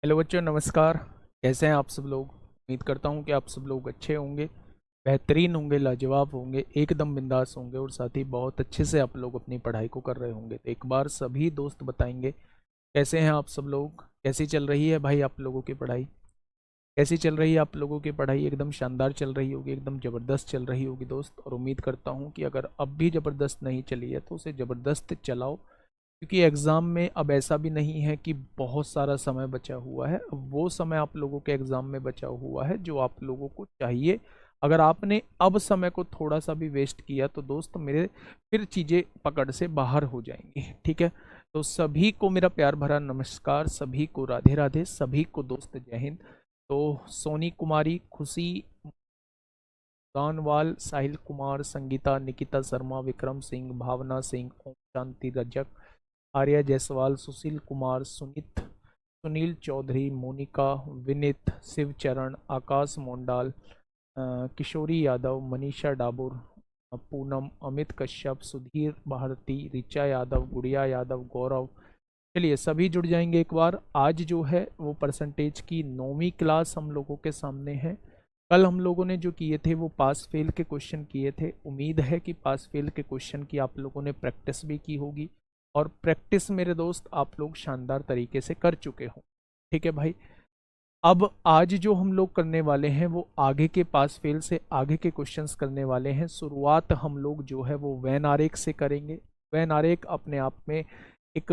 Hello बच्चों, नमस्कार। कैसे हैं आप सब लोग? उम्मीद करता हूं कि आप सब लोग अच्छे होंगे, बेहतरीन होंगे, लाजवाब होंगे, एकदम बिंदास होंगे और साथ ही बहुत अच्छे से आप लोग अपनी पढ़ाई को कर रहे होंगे। तो एक बार सभी दोस्त बताएंगे कैसे हैं आप सब लोग, कैसी चल रही है भाई आप लोगों की पढ़ाई? कैसी चल रही है आप लोगों की पढ़ाई? एकदम शानदार चल रही होगी, एकदम ज़बरदस्त चल रही होगी दोस्त। और उम्मीद करता हूँ कि अगर अब भी ज़बरदस्त नहीं चली है तो उसे ज़बरदस्त चलाओ, क्योंकि एग्ज़ाम में अब ऐसा भी नहीं है कि बहुत सारा समय बचा हुआ है। अब वो समय आप लोगों के एग्ज़ाम में बचा हुआ है जो आप लोगों को चाहिए। अगर आपने अब समय को थोड़ा सा भी वेस्ट किया तो दोस्त मेरे, फिर चीज़ें पकड़ से बाहर हो जाएंगी। ठीक है, तो सभी को मेरा प्यार भरा नमस्कार, सभी को राधे राधे, सभी को दोस्त जय हिंद। तो सोनी कुमारी, खुशी दानवाल, साहिल कुमार, संगीता, निकिता शर्मा, विक्रम सिंह, भावना सिंह, ओम शांति रजक, आर्या जायसवाल, सुशील कुमार, सुनीत, सुनील चौधरी, मोनिका, विनीत, शिवचरण, आकाश मोंडाल, किशोरी यादव, मनीषा डाबुर, पूनम, अमित कश्यप, सुधीर भारती, ऋचा यादव, गुड़िया यादव, गौरव। चलिए सभी जुड़ जाएंगे एक बार। आज जो है वो परसेंटेज की 9वीं क्लास हम लोगों के सामने है। कल हम लोगों ने जो किए थे वो पास फेल के क्वेश्चन किए थे। उम्मीद है कि पास फेल के क्वेश्चन की आप लोगों ने प्रैक्टिस भी की होगी, और प्रैक्टिस मेरे दोस्त आप लोग शानदार तरीके से कर चुके हो। ठीक है भाई, अब आज जो हम लोग करने वाले हैं वो आगे के पास फेल से आगे के क्वेश्चंस करने वाले हैं। शुरुआत हम लोग जो है वो वैन आरेख से करेंगे। वैन आरेख अपने आप में एक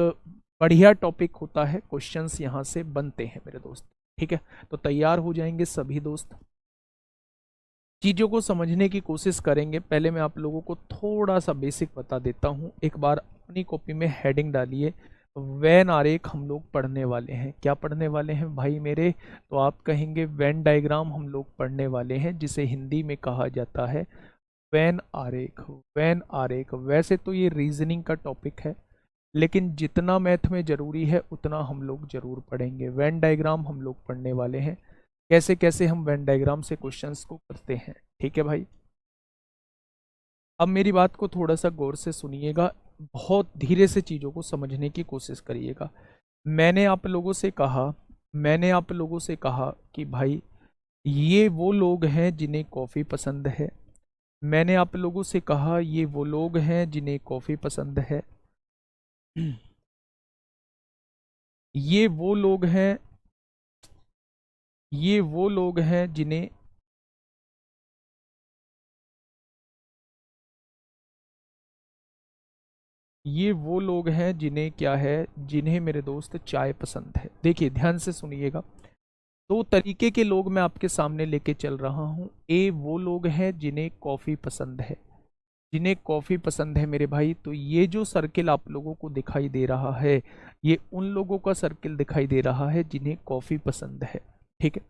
बढ़िया टॉपिक होता है, क्वेश्चंस यहाँ से बनते हैं मेरे दोस्त। ठीक है, तो तैयार हो जाएंगे सभी दोस्त, चीज़ों को समझने की कोशिश करेंगे। पहले मैं आप लोगों को थोड़ा सा बेसिक बता देता हूँ। एक बार अपनी कॉपी में हेडिंग डालिए, वैन आरेख हम लोग पढ़ने वाले हैं। क्या पढ़ने वाले हैं भाई मेरे? तो आप कहेंगे वैन डायग्राम हम लोग पढ़ने वाले हैं, जिसे हिंदी में कहा जाता है वैन आरेख। वैन आरेख वैसे तो ये रीजनिंग का टॉपिक है, लेकिन जितना मैथ में ज़रूरी है उतना हम लोग ज़रूर पढ़ेंगे। वैन डायग्राम हम लोग पढ़ने वाले हैं, कैसे कैसे हम वेन डायग्राम से क्वेश्चंस को करते हैं। ठीक है भाई, अब मेरी बात को थोड़ा सा गौर से सुनिएगा, बहुत धीरे से चीज़ों को समझने की कोशिश करिएगा। मैंने आप लोगों से कहा कि भाई ये वो लोग हैं जिन्हें कॉफ़ी पसंद है। मैंने आप लोगों से कहा ये वो लोग हैं जिन्हें कॉफ़ी पसंद है। ये वो लोग हैं, ये वो लोग हैं जिन्हें ये वो लोग हैं जिन्हें क्या है, जिन्हें मेरे दोस्त चाय पसंद है। देखिए ध्यान से सुनिएगा, दो तरीके के लोग मैं आपके सामने लेके चल रहा हूँ। ए वो लोग हैं जिन्हें कॉफ़ी पसंद है, जिन्हें कॉफ़ी पसंद है मेरे भाई। तो ये जो सर्किल आप लोगों को दिखाई दे रहा है, ये उन लोगों का सर्किल दिखाई दे रहा है जिन्हें कॉफ़ी पसंद है। ठीक है,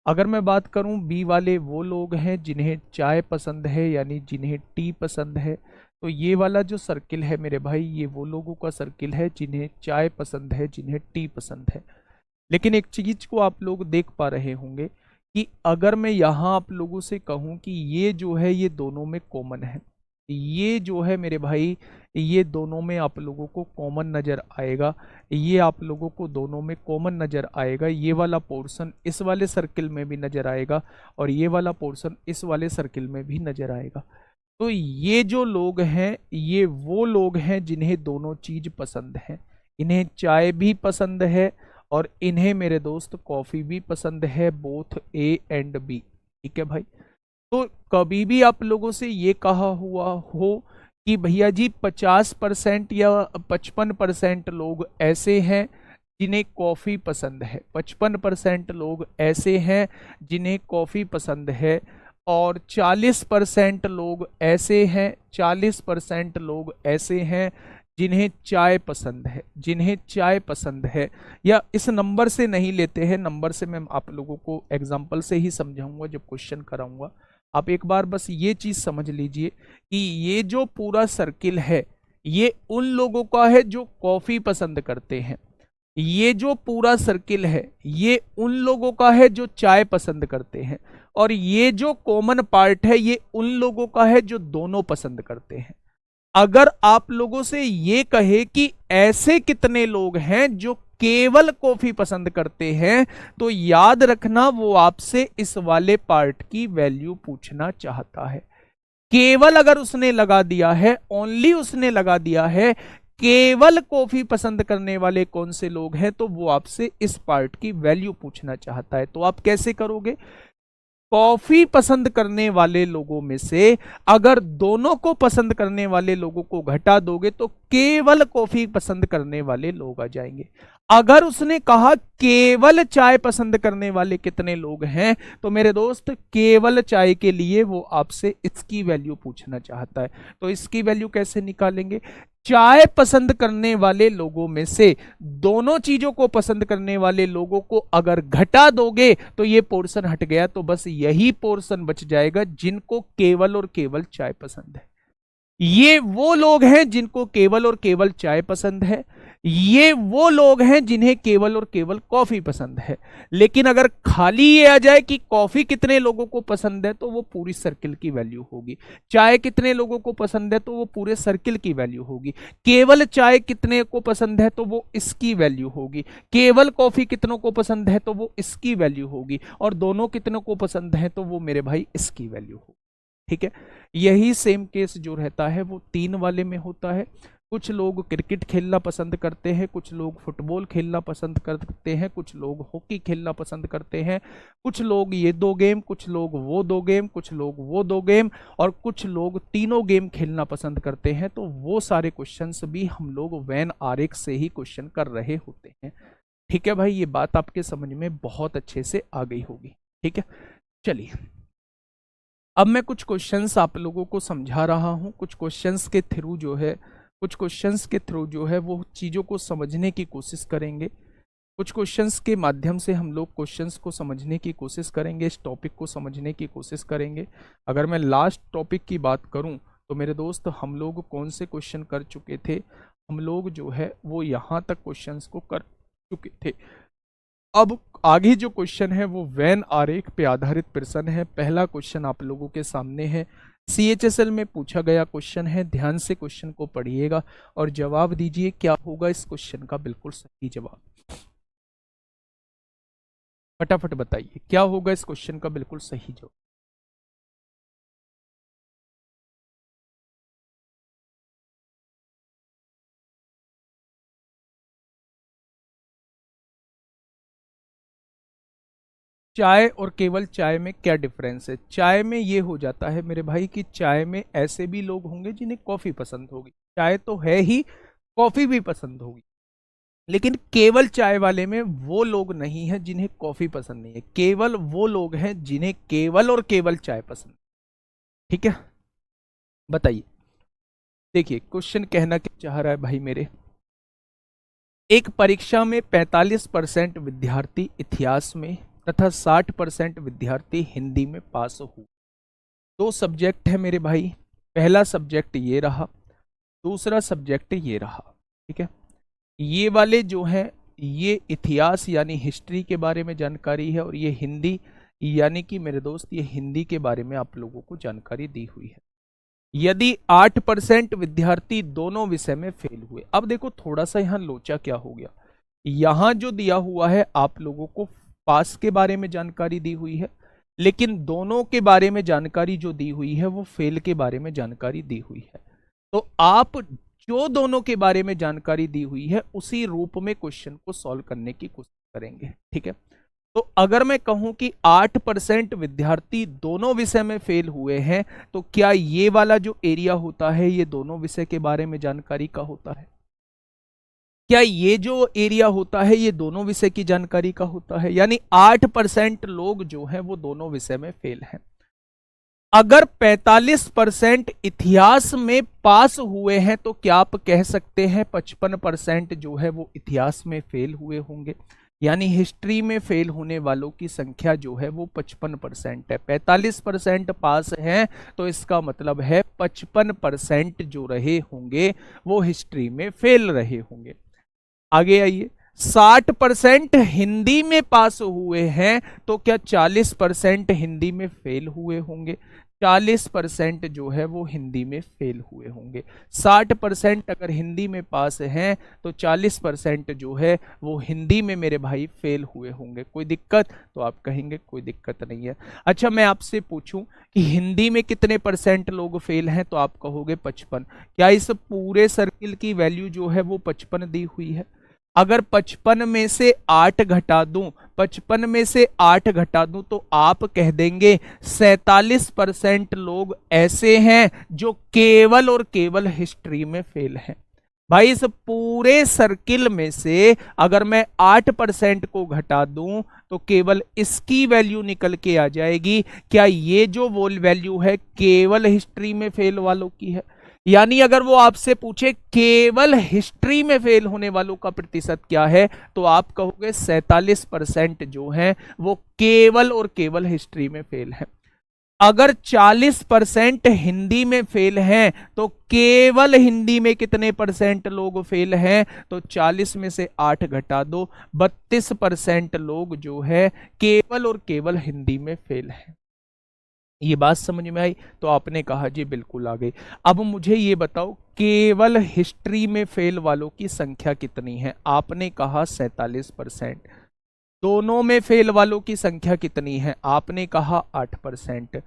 अगर मैं बात करूं बी वाले, वो लोग हैं जिन्हें चाय पसंद है, यानी जिन्हें टी पसंद है। तो ये वाला जो सर्किल है मेरे भाई, ये वो लोगों का सर्किल है जिन्हें चाय पसंद है, जिन्हें टी पसंद है। लेकिन एक चीज को आप लोग देख पा रहे होंगे कि अगर मैं यहाँ आप लोगों से कहूँ कि ये जो है ये दोनों में कॉमन है, ये जो है मेरे भाई ये दोनों में आप लोगों को कॉमन नज़र आएगा। ये आप लोगों को दोनों में कॉमन नज़र आएगा। ये वाला पोर्शन इस वाले सर्किल में भी नज़र आएगा, और ये वाला पोर्शन इस वाले सर्किल में भी नज़र आएगा। तो ये जो लोग हैं ये वो लोग हैं जिन्हें दोनों चीज़ पसंद है। इन्हें चाय भी पसंद है और इन्हें मेरे दोस्त कॉफ़ी भी पसंद है, बोथ ए एंड बी। ठीक है भाई, तो कभी भी आप लोगों से ये कहा हुआ हो कि भैया जी 50% या 55% लोग ऐसे हैं जिन्हें कॉफ़ी पसंद है, 55% लोग ऐसे हैं जिन्हें कॉफ़ी पसंद है, और 40% लोग ऐसे हैं, 40% लोग ऐसे हैं जिन्हें चाय पसंद है, जिन्हें चाय पसंद है। या इस नंबर से नहीं लेते हैं, नंबर से मैं आप लोगों को एग्जाम्पल से ही समझाऊंगा जब क्वेश्चन कराऊंगा। आप एक बार बस ये चीज समझ लीजिए कि ये जो पूरा सर्किल है ये उन लोगों का है जो कॉफी पसंद करते हैं। ये जो पूरा सर्किल है ये उन लोगों का है जो चाय पसंद करते हैं, और ये जो कॉमन पार्ट है ये उन लोगों का है जो दोनों पसंद करते हैं। अगर आप लोगों से ये कहे कि ऐसे कितने लोग हैं जो केवल कॉफी पसंद करते हैं, तो याद रखना वो आपसे इस वाले पार्ट की वैल्यू पूछना चाहता है। केवल अगर उसने लगा दिया है, ओनली उसने लगा दिया है केवल कॉफी पसंद करने वाले कौन से लोग हैं, तो वो आपसे इस पार्ट की वैल्यू पूछना चाहता है। तो आप कैसे करोगे? कॉफी पसंद करने वाले लोगों में से अगर दोनों को पसंद करने वाले लोगों को घटा दोगे तो केवल कॉफी पसंद करने वाले लोग आ जाएंगे। अगर उसने कहा केवल चाय पसंद करने वाले कितने लोग हैं, तो मेरे दोस्त केवल चाय के लिए वो आपसे इसकी वैल्यू पूछना चाहता है। तो इसकी वैल्यू कैसे निकालेंगे? चाय पसंद करने वाले लोगों में से दोनों चीजों को पसंद करने वाले लोगों को अगर घटा दोगे तो ये पोर्शन हट गया, तो बस यही पोर्शन बच जाएगा जिनको केवल और केवल चाय पसंद है। ये वो लोग हैं जिनको केवल और केवल चाय पसंद है, ये वो लोग हैं जिन्हें केवल और केवल कॉफी पसंद है। लेकिन अगर खाली ये आ जाए कि कॉफी कितने लोगों को पसंद है, तो वो पूरी सर्किल की वैल्यू होगी। चाय कितने लोगों को पसंद है, तो वो पूरे सर्किल की वैल्यू होगी। केवल चाय कितने को पसंद है, तो वो इसकी वैल्यू होगी। केवल कॉफी कितनों को पसंद है, तो वो इसकी वैल्यू होगी। और दोनों कितनों को पसंद है, तो वो मेरे भाई इसकी वैल्यू होगी। ठीक है, यही सेम केस जो रहता है वो 3 वाले में होता है। कुछ लोग क्रिकेट खेलना पसंद करते हैं, कुछ लोग फुटबॉल खेलना पसंद करते हैं, कुछ लोग हॉकी खेलना पसंद करते हैं, कुछ लोग ये 2 गेम, कुछ लोग वो 2 गेम, कुछ लोग वो 2 गेम, और कुछ लोग तीनों गेम खेलना पसंद करते हैं। तो वो सारे क्वेश्चंस भी हम लोग वेन आरेख से ही क्वेश्चन कर रहे होते हैं। ठीक है भाई, ये बात आपके समझ में बहुत अच्छे से आ गई होगी। ठीक है, चलिए अब मैं कुछ क्वेश्चंस आप लोगों को समझा रहा हूं। कुछ क्वेश्चंस के थ्रू जो है वो चीज़ों को समझने की कोशिश करेंगे। कुछ क्वेश्चंस के माध्यम से हम लोग क्वेश्चंस को समझने की कोशिश करेंगे, इस टॉपिक को समझने की कोशिश करेंगे। अगर मैं लास्ट टॉपिक की बात करूं तो मेरे दोस्त हम लोग कौन से क्वेश्चन कर चुके थे? हम लोग जो है वो यहाँ तक क्वेश्चंस को कर चुके थे। अब आगे जो क्वेश्चन है वो वेन आरेख पे आधारित प्रश्न है। पहला क्वेश्चन आप लोगों के सामने है, CHSL में पूछा गया क्वेश्चन है। ध्यान से क्वेश्चन को पढ़िएगा और जवाब दीजिए क्या होगा इस क्वेश्चन का बिल्कुल सही जवाब। फटाफट बताइए क्या होगा इस क्वेश्चन का बिल्कुल सही जवाब। चाय और केवल चाय में क्या डिफरेंस है? चाय में ये हो जाता है मेरे भाई कि चाय में ऐसे भी लोग होंगे जिन्हें कॉफी पसंद होगी, चाय तो है ही, कॉफी भी पसंद होगी। लेकिन केवल चाय वाले में वो लोग नहीं है जिन्हें कॉफी पसंद नहीं है, केवल वो लोग हैं जिन्हें केवल और केवल चाय पसंद। ठीक है, बताइए। देखिए क्वेश्चन कहना क्या चाह रहा है भाई मेरे, एक परीक्षा में 45% विद्यार्थी इतिहास में तथा 60% विद्यार्थी हिंदी में पास हुए। 2 सब्जेक्ट है मेरे भाई, पहला सब्जेक्ट ये रहा, दूसरा सब्जेक्ट ये रहा। ठीक है, ये वाले जो हैं ये इतिहास यानी हिस्ट्री के बारे में जानकारी है, और ये हिंदी यानी कि मेरे दोस्त ये हिंदी के बारे में आप लोगों को जानकारी दी हुई है। यदि 8% विद्यार्थी दोनों विषय में फेल हुए, अब देखो थोड़ा सा यहाँ लोचा क्या हो गया, यहाँ जो दिया हुआ है आप लोगों को पास के बारे में जानकारी दी हुई है, लेकिन दोनों के बारे में जानकारी जो दी हुई है वो फेल के बारे में जानकारी दी हुई है। तो आप जो दोनों के बारे में जानकारी दी हुई है उसी रूप में क्वेश्चन को सॉल्व करने की कोशिश करेंगे। ठीक है, तो अगर मैं कहूं कि 8% विद्यार्थी दोनों विषय में फेल हुए हैं, तो क्या ये वाला जो एरिया होता है ये दोनों विषय के बारे में जानकारी का होता है? क्या ये जो एरिया होता है ये दोनों विषय की जानकारी का होता है? यानी 8% लोग जो हैं वो दोनों विषय में फेल हैं। अगर 45% इतिहास में पास हुए हैं तो क्या आप कह सकते हैं 55% जो है वो इतिहास में फेल हुए होंगे? यानी हिस्ट्री में फेल होने वालों की संख्या जो है वो 55% है। 45% पास हैं तो इसका मतलब है 55% जो रहे होंगे वो हिस्ट्री में फेल रहे होंगे। आगे आइए, 60% हिंदी में पास हुए हैं तो क्या 40% हिंदी में फेल हुए होंगे? 40% जो है वो हिंदी में फेल हुए होंगे। 60% अगर हिंदी में पास हैं तो 40% जो है वो हिंदी में मेरे भाई फेल हुए होंगे। कोई दिक्कत? तो आप कहेंगे कोई दिक्कत नहीं है। अच्छा, मैं आपसे पूछूं कि हिंदी में कितने परसेंट लोग फेल हैं, तो आप कहोगे 55। क्या इस पूरे सर्किल की वैल्यू जो है वो 55 दी हुई है? अगर 55 में से 8 घटा दूं, 55 में से 8 घटा दूं तो आप कह देंगे 47% लोग ऐसे हैं जो केवल और केवल हिस्ट्री में फेल हैं। भाई इस पूरे सर्किल में से अगर मैं 8% को घटा दूं तो केवल इसकी वैल्यू निकल के आ जाएगी। क्या ये जो वैल्यू है केवल हिस्ट्री में फेल वालों की है? यानी अगर वो आपसे पूछे केवल हिस्ट्री में फेल होने वालों का प्रतिशत क्या है, तो आप कहोगे 47% जो है वो केवल और केवल हिस्ट्री में फेल है। अगर 40% हिंदी में फेल हैं तो केवल हिंदी में कितने परसेंट लोग फेल हैं? तो 40 में से 8 घटा दो, 32% लोग जो है केवल और केवल हिंदी में फेल हैं। ये बात समझ में आई? तो आपने कहा जी बिल्कुल आ गई। अब मुझे ये बताओ केवल हिस्ट्री में फेल वालों की संख्या कितनी है? आपने कहा 47%। दोनों में फेल वालों की संख्या कितनी है? आपने कहा 8%।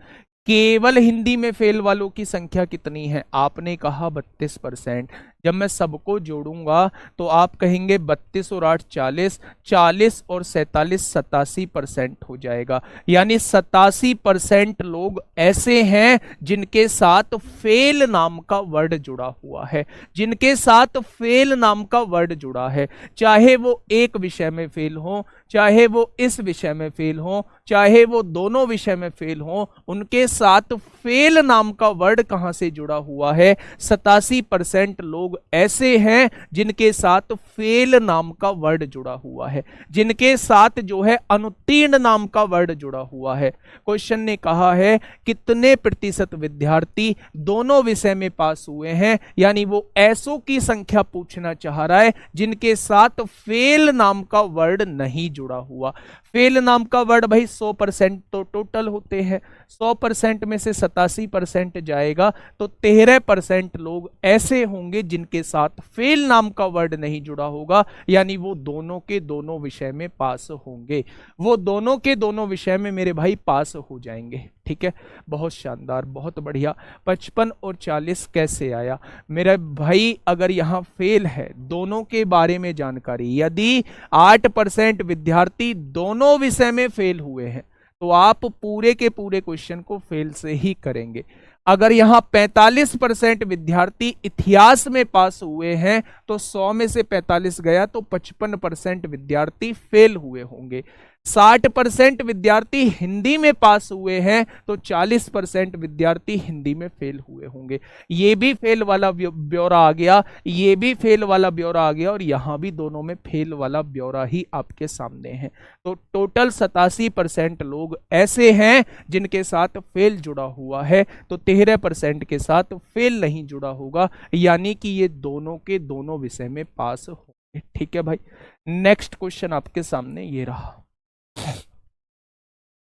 केवल हिंदी में फेल वालों की संख्या कितनी है? आपने कहा 32%। जब मैं सबको जोड़ूंगा तो आप कहेंगे 32 और 8 40, 40 और 47 87% हो जाएगा। यानी 87% लोग ऐसे हैं जिनके साथ फेल नाम का वर्ड जुड़ा हुआ है, जिनके साथ फेल नाम का वर्ड जुड़ा है। चाहे वो एक विषय में फेल हो, चाहे वो इस विषय में फेल हो, चाहे वो दोनों विषय में फेल हो, उनके साथ फेल नाम का वर्ड कहां से जुड़ा हुआ है? 87% लोग ऐसे हैं जिनके साथ फेल नाम का वर्ड जुड़ा हुआ है, जिनके साथ जो है अनुत्तीर्ण नाम का वर्ड जुड़ा हुआ है। क्वेश्चन ने कहा है कितने प्रतिशत विद्यार्थी दोनों विषय में पास हुए हैं, यानी वो ऐसों की संख्या पूछना चाह रहा है जिनके साथ फेल नाम का वर्ड नहीं जुड़ा हुआ। फेल नाम का वर्ड भाई 100% तो टोटल होते हैं, 100% में से 87% जाएगा तो 13% लोग ऐसे होंगे जिनके साथ फेल नाम का वर्ड नहीं जुड़ा होगा, यानी वो दोनों के दोनों विषय में पास होंगे। वो दोनों के दोनों विषय में मेरे भाई पास हो जाएंगे। ठीक है, बहुत शानदार, बहुत बढ़िया। 55 और 40 कैसे आया मेरा भाई? अगर यहां फेल है, दोनों के बारे में जानकारी, यदि 8% विद्यार्थी दोनों विषय में फेल हुए हैं तो आप पूरे के पूरे क्वेश्चन को फेल से ही करेंगे। अगर यहां 45% विद्यार्थी इतिहास में पास हुए हैं तो 100 में से 45 गया तो 55% विद्यार्थी फेल हुए होंगे। 60% विद्यार्थी हिंदी में पास हुए हैं तो 40% विद्यार्थी हिंदी में फेल हुए होंगे। ये भी फेल वाला ब्यौरा आ गया, ये भी फेल वाला ब्यौरा आ गया, और यहां भी दोनों में फेल वाला ब्यौरा ही आपके सामने है। तो टोटल 87% लोग ऐसे हैं जिनके साथ फेल जुड़ा हुआ है, तो 13% के साथ फेल नहीं जुड़ा होगा, यानी कि ये दोनों के दोनों विषय में पास होंगे। ठीक है भाई, नेक्स्ट क्वेश्चन आपके सामने ये रहा।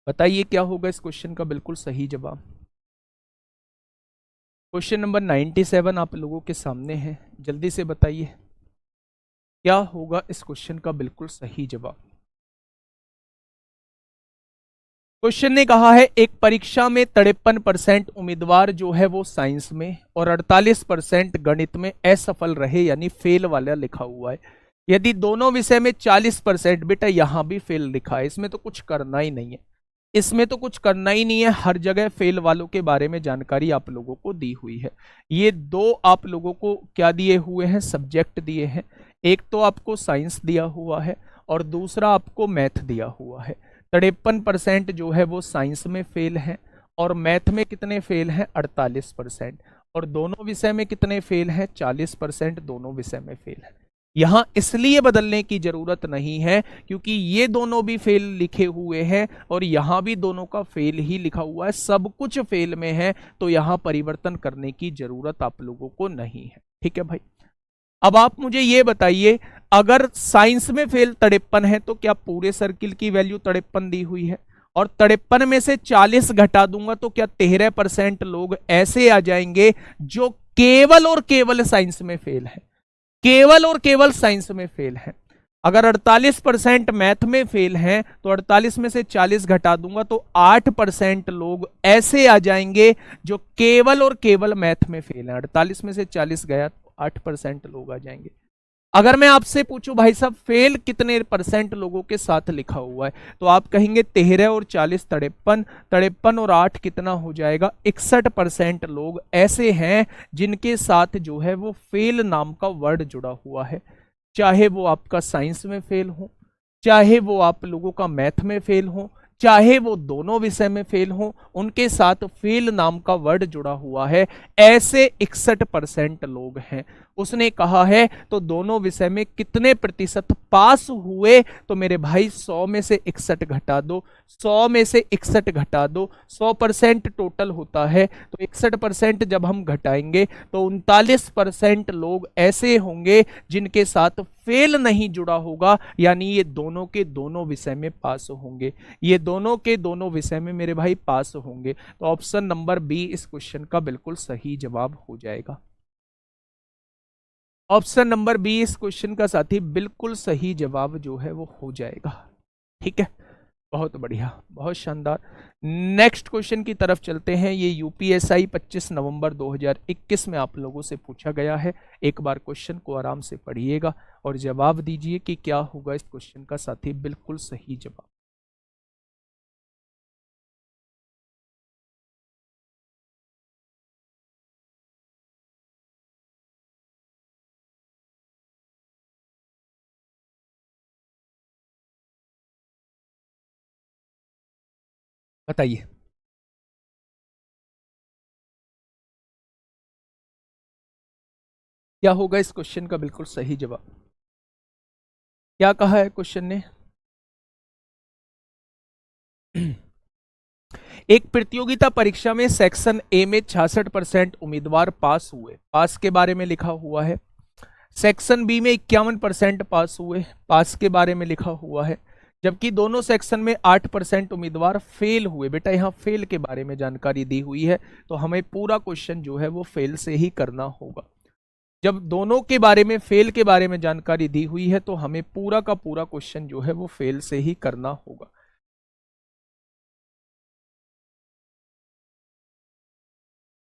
बताइए क्या होगा इस क्वेश्चन का बिल्कुल सही जवाब? क्वेश्चन नंबर 97 आप लोगों के सामने है, जल्दी से बताइए क्या होगा इस क्वेश्चन का बिल्कुल सही जवाब। क्वेश्चन ने कहा है एक परीक्षा में 53% उम्मीदवार जो है वो साइंस में और 48% गणित में असफल रहे, यानी फेल वाला लिखा हुआ है। यदि दोनों विषय में 40%, बेटा यहां भी फेल लिखा है, इसमें तो कुछ करना ही नहीं है, इसमें तो कुछ करना ही नहीं है, हर जगह फेल वालों के बारे में जानकारी आप लोगों को दी हुई है। ये दो आप लोगों को क्या दिए हुए हैं? सब्जेक्ट दिए हैं। एक तो आपको साइंस दिया हुआ है और दूसरा आपको मैथ दिया हुआ है। 53% जो है वो साइंस में फेल है और मैथ में कितने फेल हैं? 48%। और दोनों विषय में कितने फेल हैं? 40% दोनों विषय में फेल है। यहां इसलिए बदलने की जरूरत नहीं है क्योंकि ये दोनों भी फेल लिखे हुए हैं और यहां भी दोनों का फेल ही लिखा हुआ है, सब कुछ फेल में है, तो यहां परिवर्तन करने की जरूरत आप लोगों को नहीं है। ठीक है भाई, अब आप मुझे ये बताइए अगर साइंस में फेल 53 है तो क्या पूरे सर्किल की वैल्यू 53 दी हुई है? और 53 में से 40 घटा दूंगा तो क्या 13% लोग ऐसे आ जाएंगे जो केवल और केवल साइंस में फेल है, केवल और केवल साइंस में फेल है। अगर 48% मैथ में फेल हैं तो 48 में से 40 घटा दूंगा तो 8% लोग ऐसे आ जाएंगे जो केवल और केवल मैथ में फेल हैं। 48 में से 40 गया तो 8% लोग आ जाएंगे। अगर मैं आपसे पूछूं भाई साहब फेल कितने परसेंट लोगों के साथ लिखा हुआ है, तो आप कहेंगे 13 और 40 53, 53 और 8 कितना हो जाएगा 61% लोग ऐसे हैं जिनके साथ जो है वो फेल नाम का वर्ड जुड़ा हुआ है। चाहे वो आपका साइंस में फेल हो, चाहे वो आप लोगों का मैथ में फेल हो, चाहे वो दोनों विषय में फेल हो, उनके साथ फेल नाम का वर्ड जुड़ा हुआ है। ऐसे 61% लोग हैं। उसने कहा है तो दोनों विषय में कितने प्रतिशत पास हुए, तो मेरे भाई 100 में से 61 घटा दो, 100 में से 61 घटा दो, 100% टोटल होता है तो 61% जब हम घटाएंगे तो 39% लोग ऐसे होंगे जिनके साथ फेल नहीं जुड़ा होगा, यानी ये दोनों के दोनों विषय में पास होंगे, ये दोनों के दोनों विषय में मेरे भाई पास होंगे। तो ऑप्शन नंबर बी इस क्वेश्चन का बिल्कुल सही जवाब हो जाएगा। ऑप्शन नंबर बी इस क्वेश्चन का साथी बिल्कुल सही जवाब जो है वो हो जाएगा। ठीक है, बहुत बढ़िया, बहुत शानदार। नेक्स्ट क्वेश्चन की तरफ चलते हैं। ये यूपीएसआई 25 नवंबर 2021 में आप लोगों से पूछा गया है। एक बार क्वेश्चन को आराम से पढ़िएगा और जवाब दीजिए कि क्या होगा इस क्वेश्चन का साथी बिल्कुल सही जवाब। बताइए क्या होगा इस क्वेश्चन का बिल्कुल सही जवाब। क्या कहा है क्वेश्चन ने? एक प्रतियोगिता परीक्षा में सेक्शन ए में 66% उम्मीदवार पास हुए, पास के बारे में लिखा हुआ है। सेक्शन बी में 51% पास हुए, पास के बारे में लिखा हुआ है। जबकि दोनों सेक्शन में 8% उम्मीदवार फेल हुए। बेटा यहाँ फेल के बारे में जानकारी दी हुई है तो हमें पूरा क्वेश्चन जो है वो फेल से ही करना होगा। जब दोनों के बारे में फेल के बारे में जानकारी दी हुई है तो हमें पूरा का पूरा क्वेश्चन जो है वो फेल से ही करना होगा।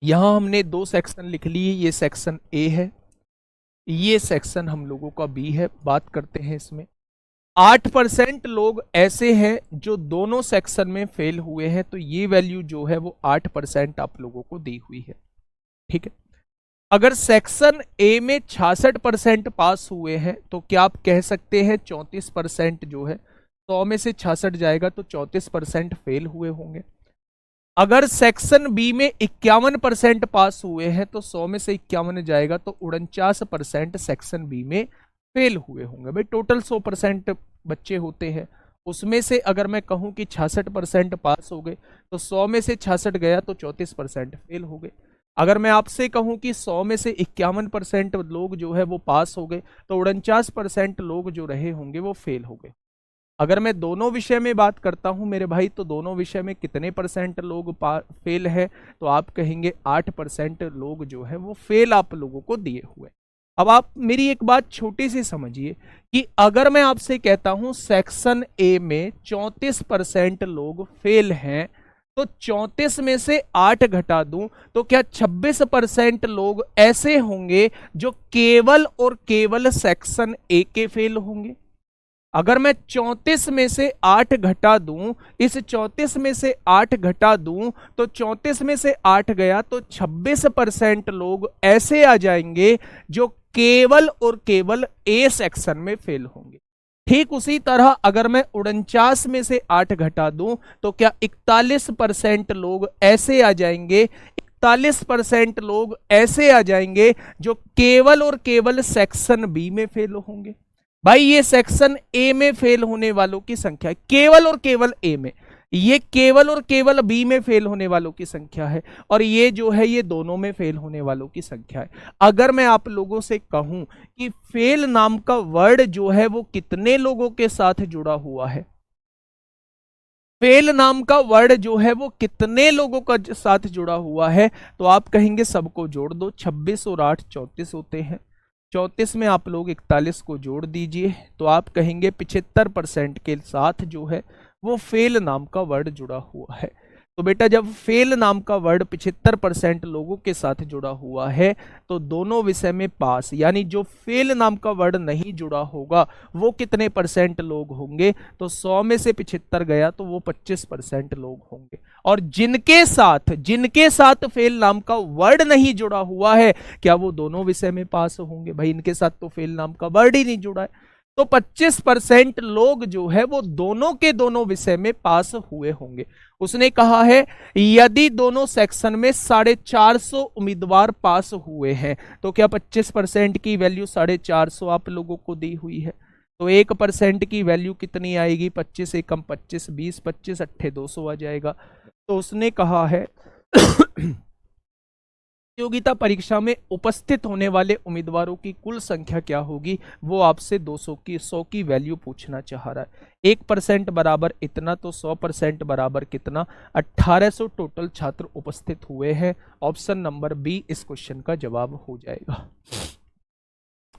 यहां हमने दो सेक्शन लिख लिए, ये सेक्शन ए है, ये सेक्शन हम लोगों का बी है। बात करते हैं इसमें। 8% लोग ऐसे हैं जो दोनों सेक्शन में फेल हुए हैं, तो ये वैल्यू जो है वो 8% आप लोगों को दी हुई है। ठीक है, अगर सेक्शन ए में 66% पास हुए हैं तो क्या आप कह सकते हैं 34% जो है 100 में से 66 जाएगा तो 34% फेल हुए होंगे। अगर सेक्शन बी में 51% पास हुए हैं तो 100 में से 51 जाएगा तो 49% सेक्शन बी में फेल हुए होंगे। भाई टोटल 100% बच्चे होते हैं, उसमें से अगर मैं कहूं कि 66% पास हो गए तो 100 में से 66 गया तो 34% फेल हो गए। अगर मैं आपसे कहूं कि 100 में से 51% लोग जो है वो पास हो गए तो 49% लोग जो रहे होंगे वो फेल हो गए। अगर मैं दोनों विषय में बात करता हूं मेरे भाई तो दोनों विषय में कितने परसेंट लोग फेल है, तो आप कहेंगे 8% लोग जो है वो फेल आप लोगों को दिए हुए। अब आप मेरी एक बात छोटी सी समझिए कि अगर मैं आपसे कहता हूं सेक्शन ए में 34% लोग फेल हैं तो 34 में से 8 घटा दूं तो क्या 26% लोग ऐसे होंगे जो केवल और केवल सेक्शन ए के फेल होंगे। अगर मैं 34 में से 8 घटा दूं, इस 34 में से 8 घटा दूं तो 34 में से 8 गया तो 26% लोग ऐसे आ जाएंगे जो केवल और केवल ए सेक्शन में फेल होंगे। ठीक उसी तरह अगर मैं 49 में से 8 घटा दूं तो क्या 41% लोग ऐसे आ जाएंगे, 41% लोग ऐसे आ जाएंगे जो केवल और केवल सेक्शन बी में फेल होंगे। भाई ये सेक्शन ए में फेल होने वालों की संख्या है, केवल और केवल ए में, ये केवल और केवल बी में फेल होने वालों की संख्या है, और ये जो है ये दोनों में फेल होने वालों की संख्या है। अगर मैं आप लोगों से कहूं कि फेल नाम का वर्ड जो है वो कितने लोगों के साथ जुड़ा हुआ है, फेल नाम का वर्ड जो है वो कितने लोगों का साथ जुड़ा हुआ है, तो आप कहेंगे सबको जोड़ दो, 26 और 8 34 होते हैं, 34 में आप लोग 41 को जोड़ दीजिए, तो आप कहेंगे 75% के साथ जो है वो फेल नाम का वर्ड जुड़ा हुआ है। तो बेटा जब फेल नाम का वर्ड 75% लोगों के साथ जुड़ा हुआ है तो दोनों विषय में पास, यानी जो फेल नाम का वर्ड नहीं जुड़ा होगा वो कितने परसेंट लोग होंगे, तो 100 में से 75 गया तो वो 25% लोग होंगे। और जिनके साथ फेल नाम का वर्ड नहीं जुड़ा हुआ है, क्या वो दोनों विषय में पास होंगे? भाई इनके साथ तो फेल नाम का वर्ड ही नहीं जुड़ा है, तो 25% लोग जो है वो दोनों के दोनों विषय में पास हुए होंगे। उसने कहा है यदि दोनों सेक्शन में 450 उम्मीदवार पास हुए हैं, तो क्या 25% की वैल्यू 450 आप लोगों को दी हुई है, तो 1% की वैल्यू कितनी आएगी, 25 एकम 25, 20 25 अट्ठे 200 आ जाएगा। तो उसने कहा है प्रतियोगिता परीक्षा में उपस्थित होने वाले उम्मीदवारों की कुल संख्या क्या होगी, वो आपसे 100 की वैल्यू पूछना चाह रहा है। 1% बराबर इतना, तो 100% बराबर कितना, 1800 टोटल छात्र उपस्थित हुए हैं। ऑप्शन नंबर बी इस क्वेश्चन का जवाब हो जाएगा।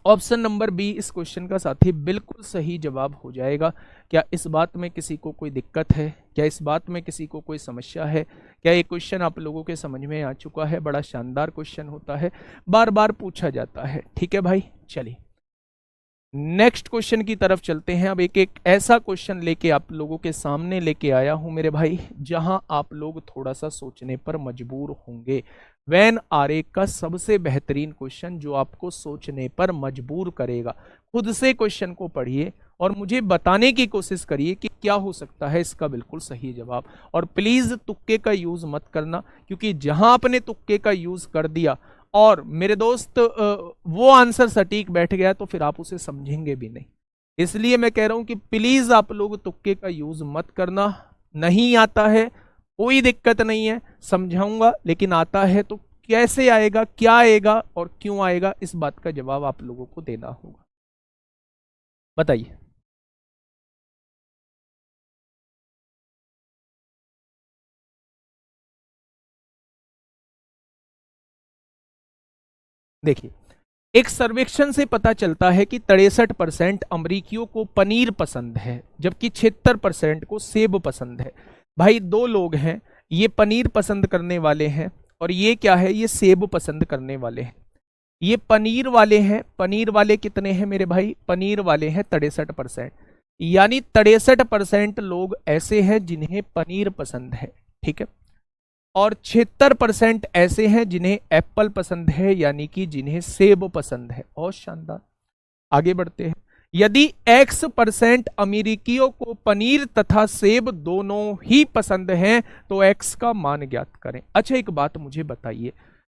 ऑप्शन नंबर बी इस क्वेश्चन का साथी बिल्कुल सही जवाब हो जाएगा। क्या इस बात में किसी को कोई दिक्कत है, क्या इस बात में किसी को कोई समस्या है? क्या ये क्वेश्चन आप लोगों के समझ में आ चुका है? बड़ा शानदार क्वेश्चन होता है, बार बार पूछा जाता है। ठीक है भाई, चलिए नेक्स्ट क्वेश्चन की तरफ चलते हैं। अब एक एक ऐसा क्वेश्चन लेके आप लोगों के सामने लेके आया हूं मेरे भाई, जहां आप लोग थोड़ा सा सोचने पर मजबूर होंगे। वैन आरे का सबसे बेहतरीन क्वेश्चन जो आपको सोचने पर मजबूर करेगा। खुद से क्वेश्चन को पढ़िए और मुझे बताने की कोशिश करिए कि क्या हो सकता है इसका बिल्कुल सही जवाब। और प्लीज तुक्के का यूज मत करना, क्योंकि जहां आपने तुक्के का यूज कर दिया और मेरे दोस्त वो आंसर सटीक बैठ गया तो फिर आप उसे समझेंगे भी नहीं। इसलिए मैं कह रहा हूं कि प्लीज आप लोग तुक्के का यूज मत करना। नहीं आता है कोई दिक्कत नहीं है, समझाऊंगा, लेकिन आता है तो कैसे आएगा, क्या आएगा और क्यों आएगा, इस बात का जवाब आप लोगों को देना होगा। बताइए। देखिए, एक सर्वेक्षण से पता चलता है कि 63% अमरीकियों को पनीर पसंद है, जबकि 76% को सेब पसंद है। भाई दो लोग हैं, ये पनीर पसंद करने वाले हैं और ये क्या है, ये सेब पसंद करने वाले हैं। ये पनीर वाले हैं, पनीर वाले कितने हैं मेरे भाई, पनीर वाले हैं 63%, यानी 63% लोग ऐसे हैं जिन्हें पनीर पसंद है। ठीक है, और 76% ऐसे हैं जिन्हें एप्पल पसंद है, यानी कि जिन्हें सेब पसंद है। बहुत शानदार, आगे बढ़ते हैं। यदि X% अमेरिकियों को पनीर तथा सेब दोनों ही पसंद हैं तो X का मान ज्ञात करें। अच्छा एक बात मुझे बताइए,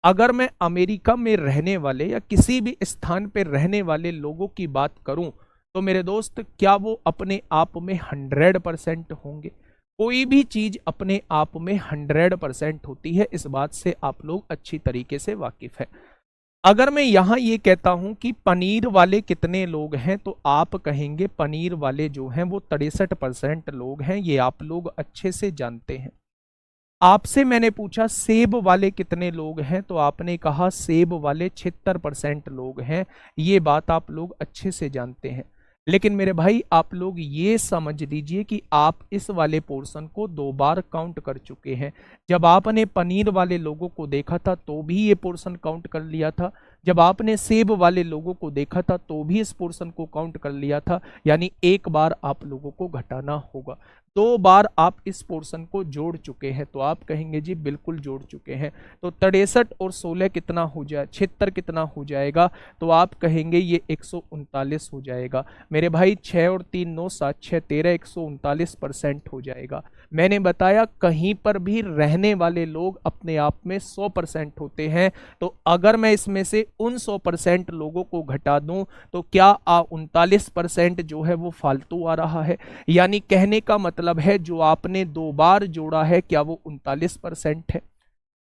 अगर मैं अमेरिका में रहने वाले या किसी भी स्थान पर रहने वाले लोगों की बात करूं तो मेरे दोस्त क्या वो अपने आप में 100% होंगे? कोई भी चीज अपने आप में 100% होती है, इस बात से आप लोग अच्छी तरीके से वाकिफ है। अगर मैं यहां ये कहता हूं कि पनीर वाले कितने लोग हैं, तो आप कहेंगे पनीर वाले जो हैं वो 63% लोग हैं, ये आप लोग अच्छे से जानते हैं। आपसे मैंने पूछा सेब वाले कितने लोग हैं, तो आपने कहा सेब वाले 76% लोग हैं, ये बात आप लोग अच्छे से जानते हैं। लेकिन मेरे भाई आप लोग ये समझ लीजिए कि आप इस वाले पोर्शन को 2 बार काउंट कर चुके हैं। जब आपने पनीर वाले लोगों को देखा था तो भी ये पोर्शन काउंट कर लिया था, जब आपने सेब वाले लोगों को देखा था तो भी इस पोर्शन को काउंट कर लिया था, यानी एक बार आप लोगों को घटाना होगा। 2 बार आप इस पोर्शन को जोड़ चुके हैं, तो आप कहेंगे जी बिल्कुल जोड़ चुके हैं। तो 63 और 16 कितना हो जाए, 76 कितना हो जाएगा, तो आप कहेंगे ये 139 हो जाएगा। मेरे भाई 6 और 3 9 7 6 13 139% हो जाएगा। मैंने बताया कहीं पर भी रहने वाले लोग अपने आप में 100% होते हैं, तो अगर मैं इसमें से उन 100% लोगों को घटा दूं तो क्या 39% जो है वो फालतू आ रहा है? यानी कहने का मतलब है जो आपने 2 बार जोड़ा है क्या वो 39% है?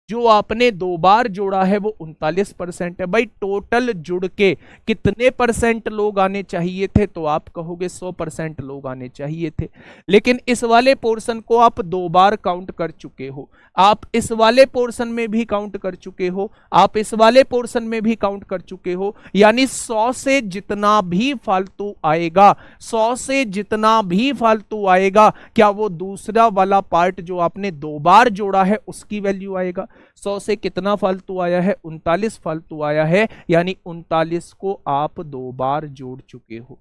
जो आपने 2 बार जोड़ा है वो 39% है। भाई टोटल जुड़ के कितने परसेंट लोग आने चाहिए थे, तो आप कहोगे 100% लोग आने चाहिए थे। लेकिन इस वाले पोर्शन को आप 2 बार काउंट कर चुके हो, आप इस वाले पोर्शन में भी काउंट कर चुके हो, आप इस वाले पोर्शन में भी काउंट कर चुके हो, यानी 100 से जितना भी फालतू आएगा, 100 से जितना भी फालतू आएगा, क्या वो दूसरा वाला पार्ट जो आपने 2 बार जोड़ा है उसकी वैल्यू आएगा। 100 से कितना फालतू आया है, 39 फालतू आया है, यानी 39 को आप 2 बार जोड़ चुके हो।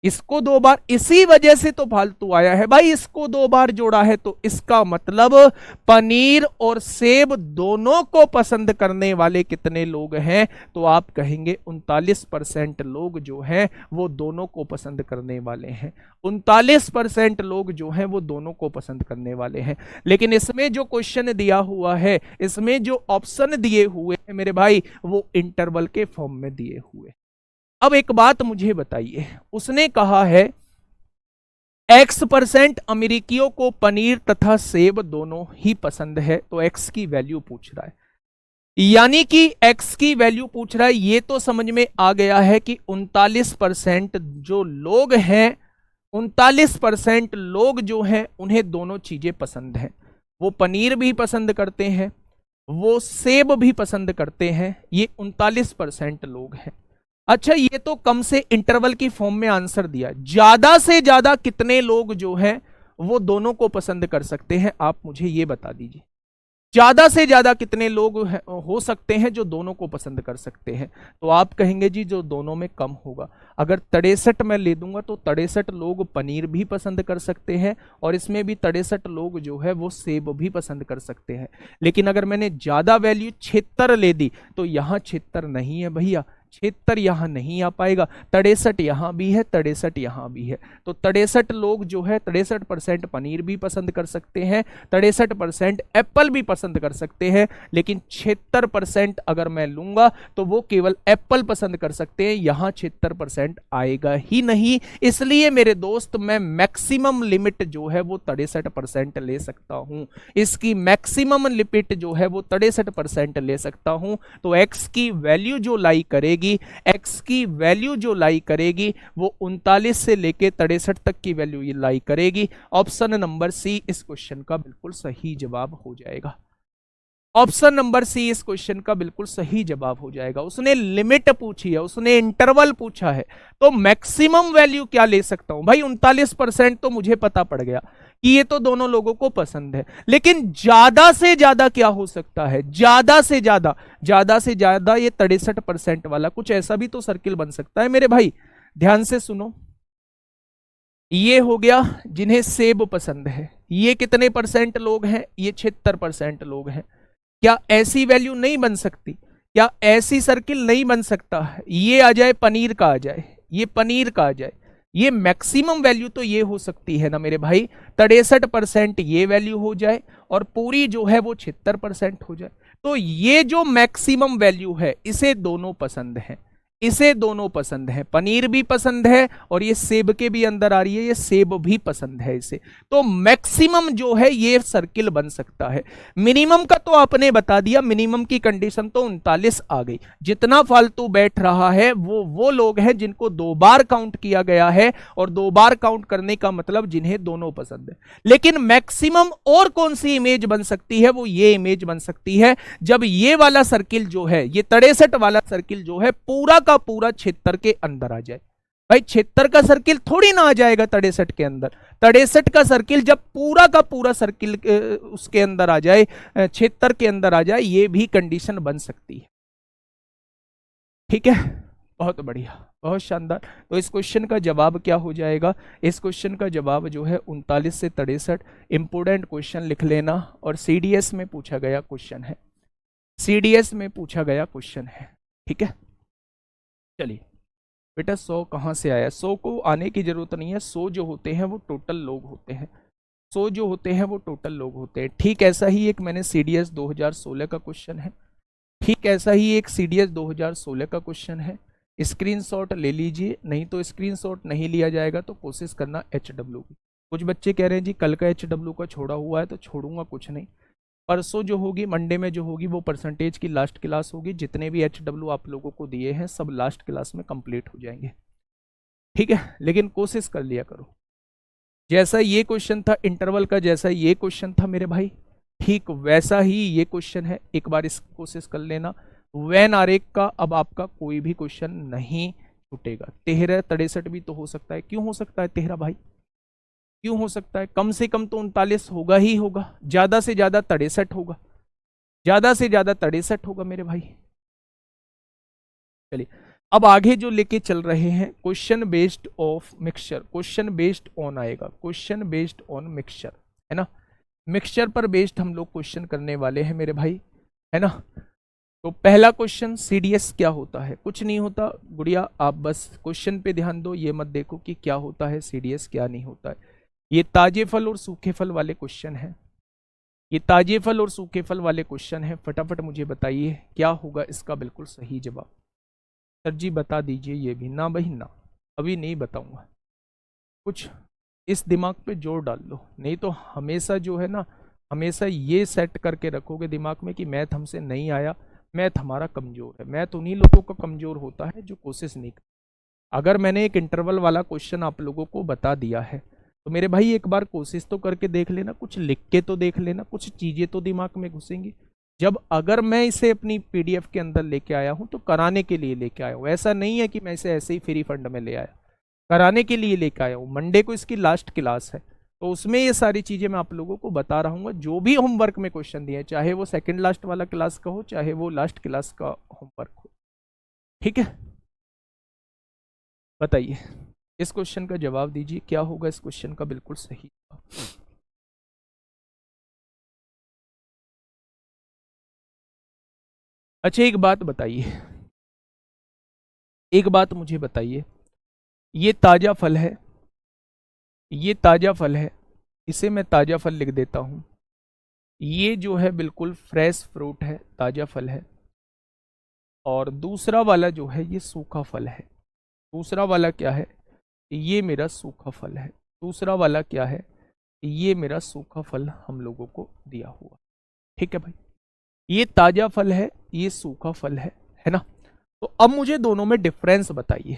इसको 2 बार, इसी वजह से तो फालतू आया है भाई, इसको 2 बार जोड़ा है, तो इसका मतलब पनीर और सेब दोनों को पसंद करने वाले कितने लोग हैं, तो आप कहेंगे 39% लोग जो हैं वो दोनों को पसंद करने वाले हैं। 39% लोग जो हैं वो दोनों को पसंद करने वाले हैं। लेकिन इसमें जो क्वेश्चन दिया हुआ है, इसमें जो ऑप्शन दिए हुए हैं मेरे भाई, वो इंटरवल के फॉर्म में दिए हुए। अब एक बात मुझे बताइए, उसने कहा है X% अमेरिकियों को पनीर तथा सेब दोनों ही पसंद है, तो X की वैल्यू पूछ रहा है, यानी कि X की वैल्यू पूछ रहा है। ये तो समझ में आ गया है कि 39% जो लोग हैं, 39% लोग जो हैं उन्हें दोनों चीजें पसंद हैं। वो पनीर भी पसंद करते हैं, वो सेब भी पसंद करते हैं, ये 39% लोग हैं। अच्छा, ये तो कम से इंटरवल की फॉर्म में आंसर दिया। ज्यादा से ज्यादा कितने लोग जो हैं वो दोनों को पसंद कर सकते हैं, आप मुझे ये बता दीजिए। ज्यादा से ज्यादा कितने लोग हो सकते हैं जो दोनों को पसंद कर सकते हैं, तो आप कहेंगे जी जो दोनों में कम होगा। अगर 63 मैं ले दूंगा तो 63 लोग पनीर भी पसंद कर सकते हैं, और इसमें भी 63 लोग जो है वो सेब भी पसंद कर सकते हैं। लेकिन अगर मैंने ज्यादा वैल्यू 76 ले दी तो यहां 76 नहीं है भैया, 76 यहां नहीं आ पाएगा। 63 यहां भी है, 63 यहां भी है, तो 63 लोग जो है 63% पनीर भी पसंद कर सकते हैं, 63% एप्पल भी पसंद कर सकते हैं। लेकिन 76% अगर मैं लूंगा तो वो केवल एप्पल पसंद कर सकते हैं, यहां 76% आएगा ही नहीं। इसलिए मेरे दोस्त मैं मैक्सिमम लिमिट जो है वो 63% ले सकता हूं, इसकी मैक्सिमम लिमिट जो है वो 63% ले सकता हूं। तो एक्स की वैल्यू जो लाई करेगी, एक्स की वैल्यू जो लाई करेगी वो 39 से लेके 63 तक की वैल्यू ये लाई करेगी। ऑप्शन नंबर सी इस क्वेश्चन का बिल्कुल सही जवाब हो जाएगा। ऑप्शन नंबर सी इस क्वेश्चन का बिल्कुल सही जवाब हो जाएगा। उसने लिमिट पूछी है, उसने इंटरवल पूछा है, तो मैक्सिमम वैल्यू क्या ले सकता हूं भाई। 39% तो मुझे पता पड़ गया कि ये तो दोनों लोगों को पसंद है, लेकिन ज्यादा से ज्यादा क्या हो सकता है, ज्यादा से ज्यादा, ज्यादा से ज्यादा ये 63% वाला कुछ ऐसा भी तो सर्किल बन सकता है मेरे भाई। ध्यान से सुनो, ये हो गया जिन्हें सेब पसंद है, ये कितने परसेंट लोग हैं, ये 76% लोग हैं। क्या ऐसी वैल्यू नहीं बन सकती, क्या ऐसी सर्किल नहीं बन सकता, ये आ जाए पनीर का आ जाए, ये पनीर का आ जाए, ये मैक्सिमम वैल्यू तो ये हो सकती है ना मेरे भाई। 63% ये वैल्यू हो जाए और पूरी जो है वो 76% हो जाए, तो ये जो मैक्सिमम वैल्यू है इसे दोनों पसंद है, इसे दोनों पसंद है, पनीर भी पसंद है और ये सेब के भी अंदर आ रही है, ये सेब भी पसंद है इसे, तो मैक्सिमम जो है ये सर्किल बन सकता है। मिनिमम का तो आपने बता दिया, मिनिमम की कंडीशन तो 39 आ गई। जितना फालतू बैठ रहा है वो लोग हैं जिनको 2 बार काउंट किया गया है, और 2 बार काउंट करने का मतलब जिन्हें दोनों पसंद है। लेकिन मैक्सिमम और कौन सी इमेज बन सकती है, वो ये इमेज बन सकती है जब ये वाला सर्किल जो है, ये 63 वाला सर्किल जो है पूरा का पूरा 76 के अंदर आ जाए। भाई 76 का सर्किल थोड़ी ना आ जाएगा 63 के अंदर, 63 का सर्किल जब पूरा का पूरा सर्किल उसके अंदर आ जाए, 76 के अंदर आ जाए, ये भी कंडीशन बन सकती है। ठीक है, बहुत बढ़िया, बहुत शानदार। तो इस क्वेश्चन का जवाब क्या हो जाएगा, इस क्वेश्चन का जवाब जो है 39 से 63। इंपोर्टेंट क्वेश्चन लिख लेना, और सीडीएस में पूछा गया क्वेश्चन है, सीडीएस में पूछा गया क्वेश्चन है। ठीक है, चलिए बेटा 100 कहाँ से आया, 100 को आने की जरूरत नहीं है, 100 जो होते हैं वो टोटल लोग होते हैं, 100 जो होते हैं वो टोटल लोग होते हैं। ठीक ऐसा ही एक मैंने सीडीएस 2016 का क्वेश्चन है, ठीक ऐसा ही एक सीडीएस 2016 का क्वेश्चन है। स्क्रीनशॉट ले लीजिए, नहीं तो स्क्रीनशॉट नहीं लिया जाएगा तो कोशिश करना HW की। कुछ बच्चे कह रहे हैं जी कल का HW का छोड़ा हुआ है, तो छोड़ूंगा कुछ नहीं, परसों जो होगी, मंडे में जो होगी, वो परसेंटेज की लास्ट क्लास होगी। जितने भी HW आप लोगों को दिए हैं सब लास्ट क्लास में कंप्लीट हो जाएंगे, ठीक है। लेकिन कोशिश कर लिया करो, जैसा ये क्वेश्चन था इंटरवल का, जैसा ये क्वेश्चन था मेरे भाई, ठीक वैसा ही ये क्वेश्चन है। एक बार इस कोशिश कर लेना। वैन आरेख का अब आपका कोई भी क्वेश्चन नहीं छूटेगा। 13 63 भी तो हो सकता है। क्यों हो सकता है 13 भाई? क्यों हो सकता है? कम से कम तो 39 होगा ही होगा, ज्यादा से ज्यादा 63 होगा, ज्यादा से ज्यादा 63 होगा मेरे भाई। चलिए अब आगे जो लेके चल रहे हैं, question based of mixture, question based on आएगा, क्वेश्चन बेस्ड ऑन मिक्सचर, है ना। मिक्सचर पर बेस्ड हम लोग क्वेश्चन करने वाले हैं मेरे भाई, है ना। तो पहला क्वेश्चन, सीडीएस क्या होता है? कुछ नहीं होता गुड़िया, आप बस क्वेश्चन पे ध्यान दो, ये मत देखो कि क्या होता है सीडीएस क्या नहीं होता है। ये ताजे फल और सूखे फल वाले क्वेश्चन है, ये ताजे फल और सूखे फल वाले क्वेश्चन है। फटाफट मुझे बताइए क्या होगा इसका बिल्कुल सही जवाब। सर जी बता दीजिए ये भी। ना भाई ना, अभी नहीं बताऊंगा। कुछ इस दिमाग पे जोर डाल लो, नहीं तो हमेशा जो है ना, हमेशा ये सेट करके रखोगे दिमाग में कि मैथ हमसे नहीं आया, मैथ हमारा कमजोर है। मैथ उन्हीं लोगों का कमजोर होता है जो कोशिश नहीं करते। अगर मैंने एक इंटरवल वाला क्वेश्चन आप लोगों को बता दिया है तो मेरे भाई एक बार कोशिश तो करके देख लेना, कुछ लिख के तो देख लेना, कुछ चीजें तो दिमाग में घुसेंगी। जब अगर मैं इसे अपनी पीडीएफ के अंदर लेके आया हूं तो कराने के लिए लेके आया हूं, ऐसा नहीं है कि मैं इसे ऐसे ही फ्री फंड में ले आया, कराने के लिए लेके आया हूं। मंडे को इसकी लास्ट क्लास है तो उसमें ये सारी चीजें मैं आप लोगों को बता रहा हूँ। जो भी होमवर्क में क्वेश्चन दिए, चाहे वो सेकंड लास्ट वाला क्लास का हो, चाहे वो लास्ट क्लास का होमवर्क हो, ठीक है। बताइए इस क्वेश्चन का जवाब दीजिए, क्या होगा इस क्वेश्चन का बिल्कुल सही जवाब। अच्छा एक बात बताइए, एक बात मुझे बताइए, ये ताजा फल है, ये ताजा फल है, इसे मैं ताजा फल लिख देता हूं। ये जो है बिल्कुल फ्रेश फ्रूट है, ताजा फल है। और दूसरा वाला जो है ये सूखा फल है। दूसरा वाला क्या है? ये मेरा सूखा फल है। दूसरा वाला क्या है? ये मेरा सूखा फल हम लोगों को दिया हुआ, ठीक है भाई। ये ताजा फल है, ये सूखा फल है ना। तो अब मुझे दोनों में डिफरेंस बताइए,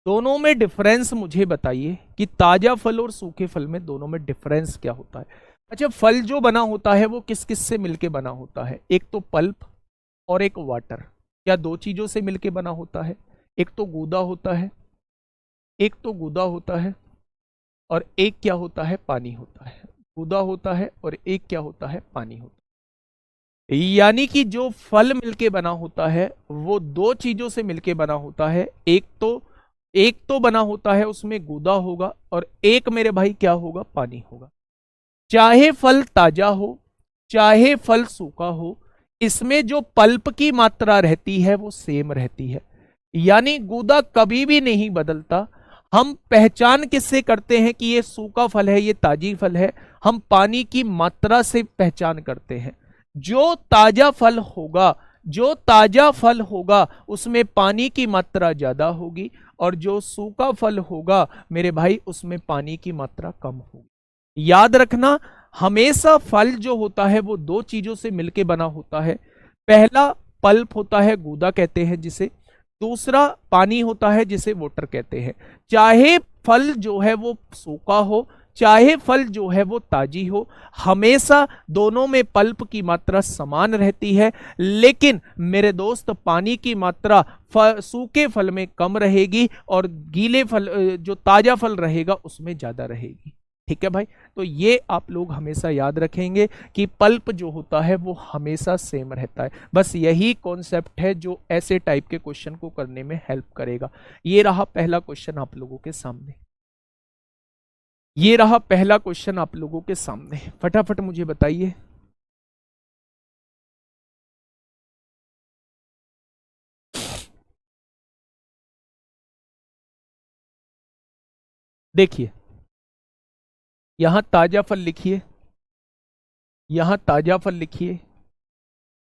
दोनों में डिफरेंस मुझे बताइए कि ताजा फल और सूखे फल में दोनों में डिफरेंस क्या होता है। अच्छा फल जो बना होता है वो किस किस से मिलके बना होता है? एक तो पल्प और एक वाटर, क्या दो चीजों से मिलके बना होता है? एक तो गूदा होता है, एक तो गूदा होता है, और एक क्या होता है? पानी होता है। गूदा होता है और एक क्या होता है? पानी होता है। यानी कि जो फल मिलके बना होता है वो दो चीजों से मिलके बना होता है। एक तो बना होता है उसमें गूदा होगा, और एक मेरे भाई क्या होगा? पानी होगा। चाहे फल ताजा हो, चाहे फल सूखा हो, इसमें जो पल्प की मात्रा रहती है वो सेम रहती है। यानी गूदा कभी भी नहीं बदलता। हम पहचान किससे करते हैं कि ये सूखा फल है, ये ताजी फल है? हम पानी की मात्रा से पहचान करते हैं। जो ताजा फल होगा, जो ताजा फल होगा उसमें पानी की मात्रा ज्यादा होगी, और जो सूखा फल होगा मेरे भाई उसमें पानी की मात्रा कम होगी। याद रखना, हमेशा फल जो होता है वो दो चीजों से मिलके बना होता है। पहला पल्प होता है, गूदा कहते हैं जिसे। दूसरा पानी होता है जिसे वाटर कहते हैं। चाहे फल जो है वो सूखा हो, चाहे फल जो है वो ताजी हो, हमेशा दोनों में पल्प की मात्रा समान रहती है। लेकिन मेरे दोस्त पानी की मात्रा सूखे फल में कम रहेगी, और गीले फल जो ताजा फल रहेगा उसमें ज्यादा रहेगी, ठीक है भाई। तो ये आप लोग हमेशा याद रखेंगे कि पल्प जो होता है वो हमेशा सेम रहता है। बस यही कॉन्सेप्ट है जो ऐसे टाइप के क्वेश्चन को करने में हेल्प करेगा। ये रहा पहला क्वेश्चन आप लोगों के सामने, ये रहा पहला क्वेश्चन आप लोगों के सामने। फटाफट मुझे बताइए। देखिए यहां ताजा फल लिखिए, यहां ताजा फल लिखिए,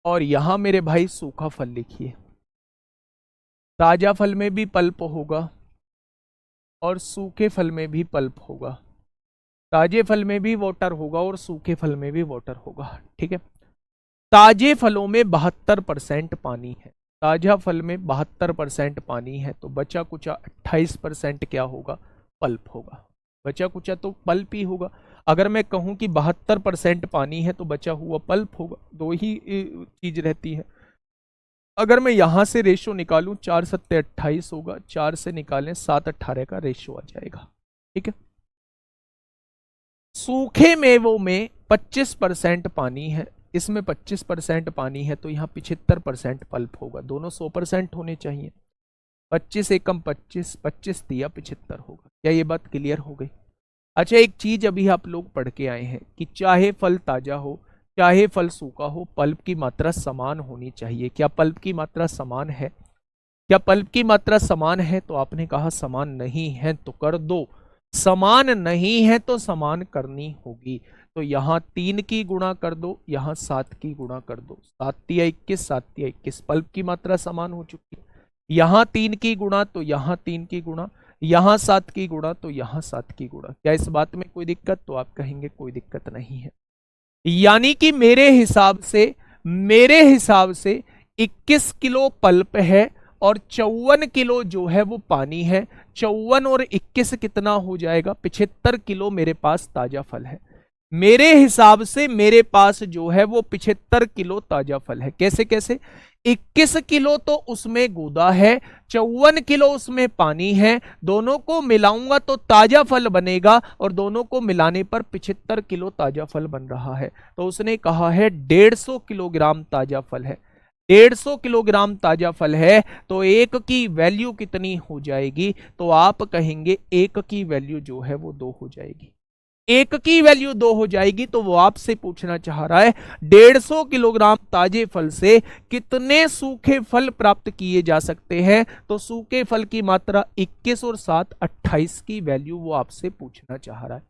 और यहां मेरे भाई सूखा फल लिखिए। ताजा फल में भी पल्प होगा और सूखे फल में भी पल्प होगा। ताजे फल में भी वाटर होगा और सूखे फल में भी वाटर होगा, ठीक है। ताजे फलों में 72% पानी है, ताजा फल में 72% पानी है, तो बचा कुचा 28% क्या होगा, पल्प होगा। बचा कुचा तो पल्प ही होगा। अगर मैं कहूं कि 72% पानी है तो बचा हुआ पल्प होगा, दो ही चीज रहती है। अगर मैं यहां से रेशो निकालूं, 4 सत्ते 28 होगा, 4 से निकालें 7 18 का रेशो आ जाएगा, ठीक है। सूखे मेवों में 25% पानी है, इसमें 25% पानी है, तो यहाँ 75% पल्प होगा। दोनों 100% होने चाहिए। 25 एकम 25, 25 दिया 75 होगा। क्या ये बात क्लियर हो गई? अच्छा, एक चीज अभी आप लोग पढ़ के आए हैं कि चाहे फल ताजा हो चाहे फल सूखा हो, पल्प की मात्रा समान होनी चाहिए। क्या पल्प की मात्रा समान है? क्या पल्प की मात्रा समान है? तो आपने कहा समान नहीं है, तो कर दो। समान नहीं है तो समान करनी होगी। तो यहां 3 की गुणा कर दो, यहां 7 की गुणा कर दो। 7 तिया 21, 7 तिया 21, पल्प की मात्रा समान हो चुकी है। यहां 3 की गुणा तो यहां 3 की गुणा, यहां 7 की गुणा तो यहां 7 की गुणा। क्या इस बात में कोई दिक्कत? तो आप कहेंगे कोई दिक्कत नहीं है। यानी कि मेरे हिसाब से 21 किलो पल्प है और 54 किलो जो है वो पानी है। 54 और 21 कितना हो जाएगा? 75 किलो मेरे पास ताजा फल है। मेरे हिसाब से मेरे पास जो है वो 75 किलो ताजा फल है। कैसे कैसे? 21 किलो तो उसमें गूदा है, 54 किलो उसमें पानी है, दोनों को मिलाऊंगा तो ताजा फल बनेगा, और दोनों को मिलाने पर 75 किलो ताजा फल बन रहा है। तो उसने कहा है 150 किलोग्राम ताजा फल है। 150 किलोग्राम ताजा फल है, तो एक की वैल्यू कितनी हो जाएगी? तो आप कहेंगे एक की वैल्यू जो है वो 2 हो जाएगी। एक की वैल्यू 2 हो जाएगी। तो वो आपसे पूछना चाह रहा है 150 किलोग्राम ताजे फल से कितने सूखे फल प्राप्त किए जा सकते हैं। तो सूखे फल की मात्रा 21 और 7 28 की वैल्यू वो आपसे पूछना चाह रहा है।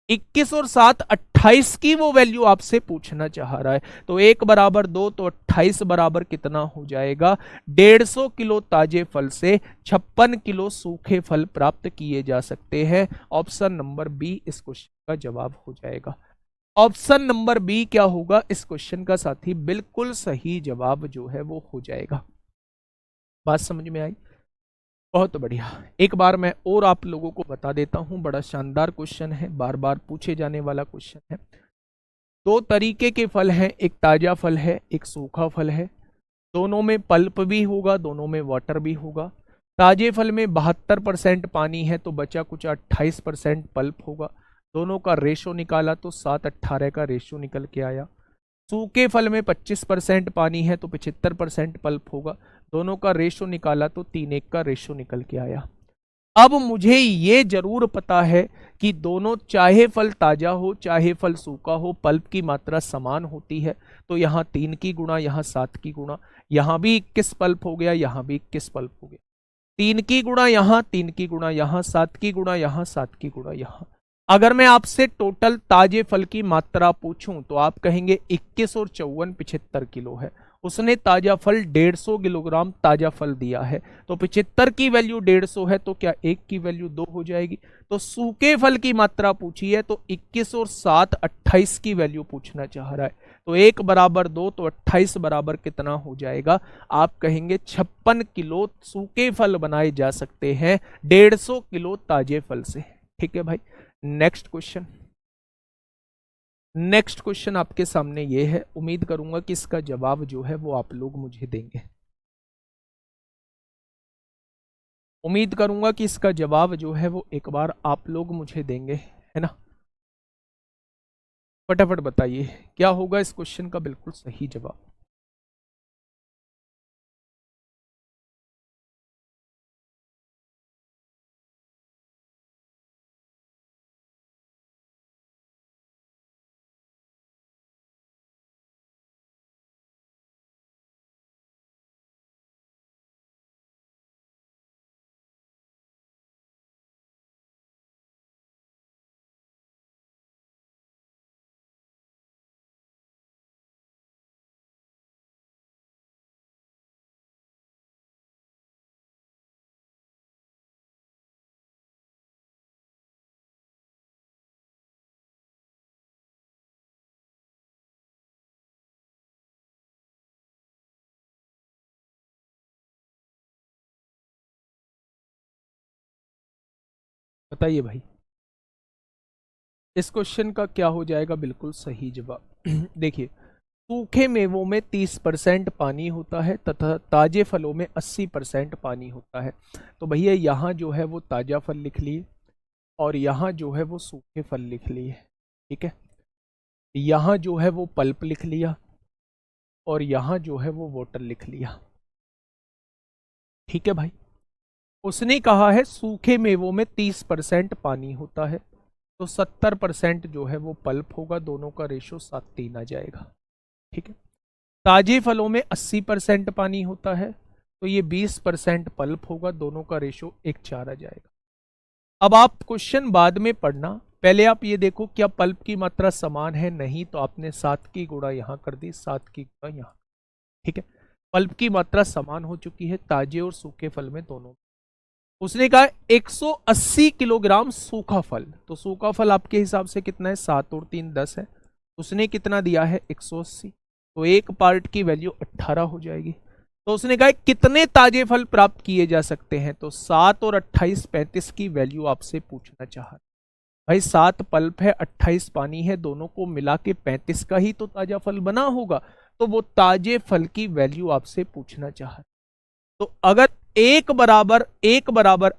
21 और 7 28 की वो वैल्यू आपसे पूछना चाह रहा है। तो 1 बराबर 2, तो 28 बराबर कितना हो जाएगा? 150 किलो ताजे फल से 56 किलो सूखे फल प्राप्त किए जा सकते हैं। ऑप्शन नंबर बी इस क्वेश्चन का जवाब हो जाएगा। ऑप्शन नंबर बी क्या होगा इस क्वेश्चन का साथी? बिल्कुल सही जवाब जो है वो हो जाएगा। बात समझ में आई? बहुत बढ़िया। एक बार मैं और आप लोगों को बता देता हूं, बड़ा शानदार क्वेश्चन है, बार बार पूछे जाने वाला क्वेश्चन है। दो तरीके के फल हैं, एक ताजा फल है, एक सूखा फल है। दोनों में पल्प भी होगा, दोनों में वाटर भी होगा। ताजे फल में 72% पानी है, तो बचा कुछ 28% पल्प होगा। दोनों का रेशो निकाला तो 7:18 का रेशो निकल के आया। सूखे फल में 25% पानी है, तो 75% पल्प होगा। दोनों का रेशो निकाला तो 3:1 का रेशो निकल के आया। अब मुझे ये जरूर पता है कि दोनों, चाहे फल ताजा हो चाहे फल सूखा हो, पल्प की मात्रा समान होती है। तो यहाँ 3 की गुणा, यहाँ 7 की गुणा, यहाँ भी 21 पल्प हो गया, यहाँ भी 21 पल्प हो गया। 3 की गुणा यहाँ, 3 की गुणा यहाँ, 7 की गुणा यहाँ, 7 की गुणा यहाँ। अगर मैं आपसे टोटल ताजे फल की मात्रा पूछूं तो आप कहेंगे 21 और 54 75 किलो है। उसने ताजा फल 150 किलोग्राम ताजा फल दिया है, तो 75 की वैल्यू 150 है, तो क्या एक की वैल्यू 2 हो जाएगी? तो सूखे फल की मात्रा पूछी है, तो 21 और 7 28 की वैल्यू पूछना चाह रहा है। तो 1 बराबर 2, तो 28 बराबर कितना हो जाएगा? आप कहेंगे 56 किलो सूखे फल बनाए जा सकते हैं 150 किलो ताजे फल से। ठीक है भाई। Next question. नेक्स्ट क्वेश्चन आपके सामने ये है, उम्मीद करूंगा कि इसका जवाब जो है वो आप लोग मुझे देंगे। उम्मीद करूंगा कि इसका जवाब जो है वो एक बार आप लोग मुझे देंगे, है ना? फटाफट बताइए क्या होगा इस क्वेश्चन का बिल्कुल सही जवाब। बताइए भाई, इस क्वेश्चन का क्या हो जाएगा बिल्कुल सही जवाब? देखिए, सूखे मेवों में 30% पानी होता है तथा ताजे फलों में 80% पानी होता है। तो भैया यहाँ जो है वो ताजा फल लिख लिए और यहाँ जो है वो सूखे फल लिख लिए, ठीक है। यहाँ जो है वो पल्प लिख लिया और यहाँ जो है वो वाटर लिख लिया, ठीक है भाई। उसने कहा है सूखे मेवों में 30% पानी होता है, तो 70% जो है वो पल्प होगा, दोनों का रेशो 7:3 आ जाएगा, ठीक है। ताजे फलों में 80% पानी होता है, तो ये 20% पल्प होगा, दोनों का रेशो 1:4 आ जाएगा। अब आप क्वेश्चन बाद में पढ़ना, पहले आप ये देखो क्या पल्प की मात्रा समान है, नहीं तो आपने 7 की गुणा यहां कर दी, 7 की गुणा यहां, ठीक है। पल्प की मात्रा समान हो चुकी है ताजे और सूखे फल में दोनों। उसने कहा 180 किलोग्राम सूखा फल, तो सूखा फल आपके हिसाब से कितना है, 7 और 3 10 है। उसने कितना दिया है 180, तो एक पार्ट की वैल्यू 18 हो जाएगी। तो उसने कहा कितने ताजे फल प्राप्त किए जा सकते हैं, तो 7 और 28 35 की वैल्यू आपसे पूछना चाह रहा है। भाई 7 पल्प है, 28 पानी है, दोनों को मिला के 35 का ही तो ताजा फल बना होगा, तो वो ताजे फल की वैल्यू आपसे पूछना चाह रहा है। तो अगर एक बराबर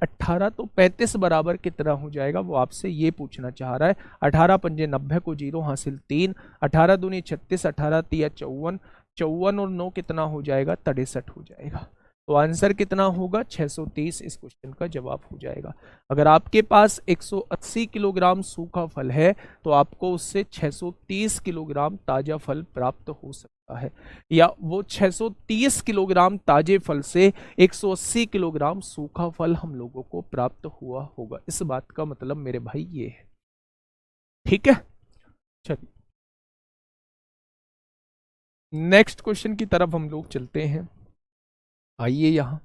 18 तो 35 बराबर कितना हो जाएगा वो आपसे ये पूछना चाह रहा है। 18 पंजे 90 को 0 हासिल 3, 18 दूनी 36, 18 तिया 54, 54 और 9 कितना हो जाएगा 63 हो जाएगा। तो आंसर कितना होगा 630, इस क्वेश्चन का जवाब हो जाएगा। अगर आपके पास 180 किलोग्राम सूखा फल है तो आपको उससे 630 किलोग्राम ताजा फल प्राप्त हो सकता है, या वो 630 किलोग्राम ताजे फल से 180 किलोग्राम सूखा फल हम लोगों को प्राप्त हुआ होगा। इस बात का मतलब मेरे भाई ये है, ठीक है। चलिए नेक्स्ट क्वेश्चन की तरफ हम लोग चलते हैं। आइए यहां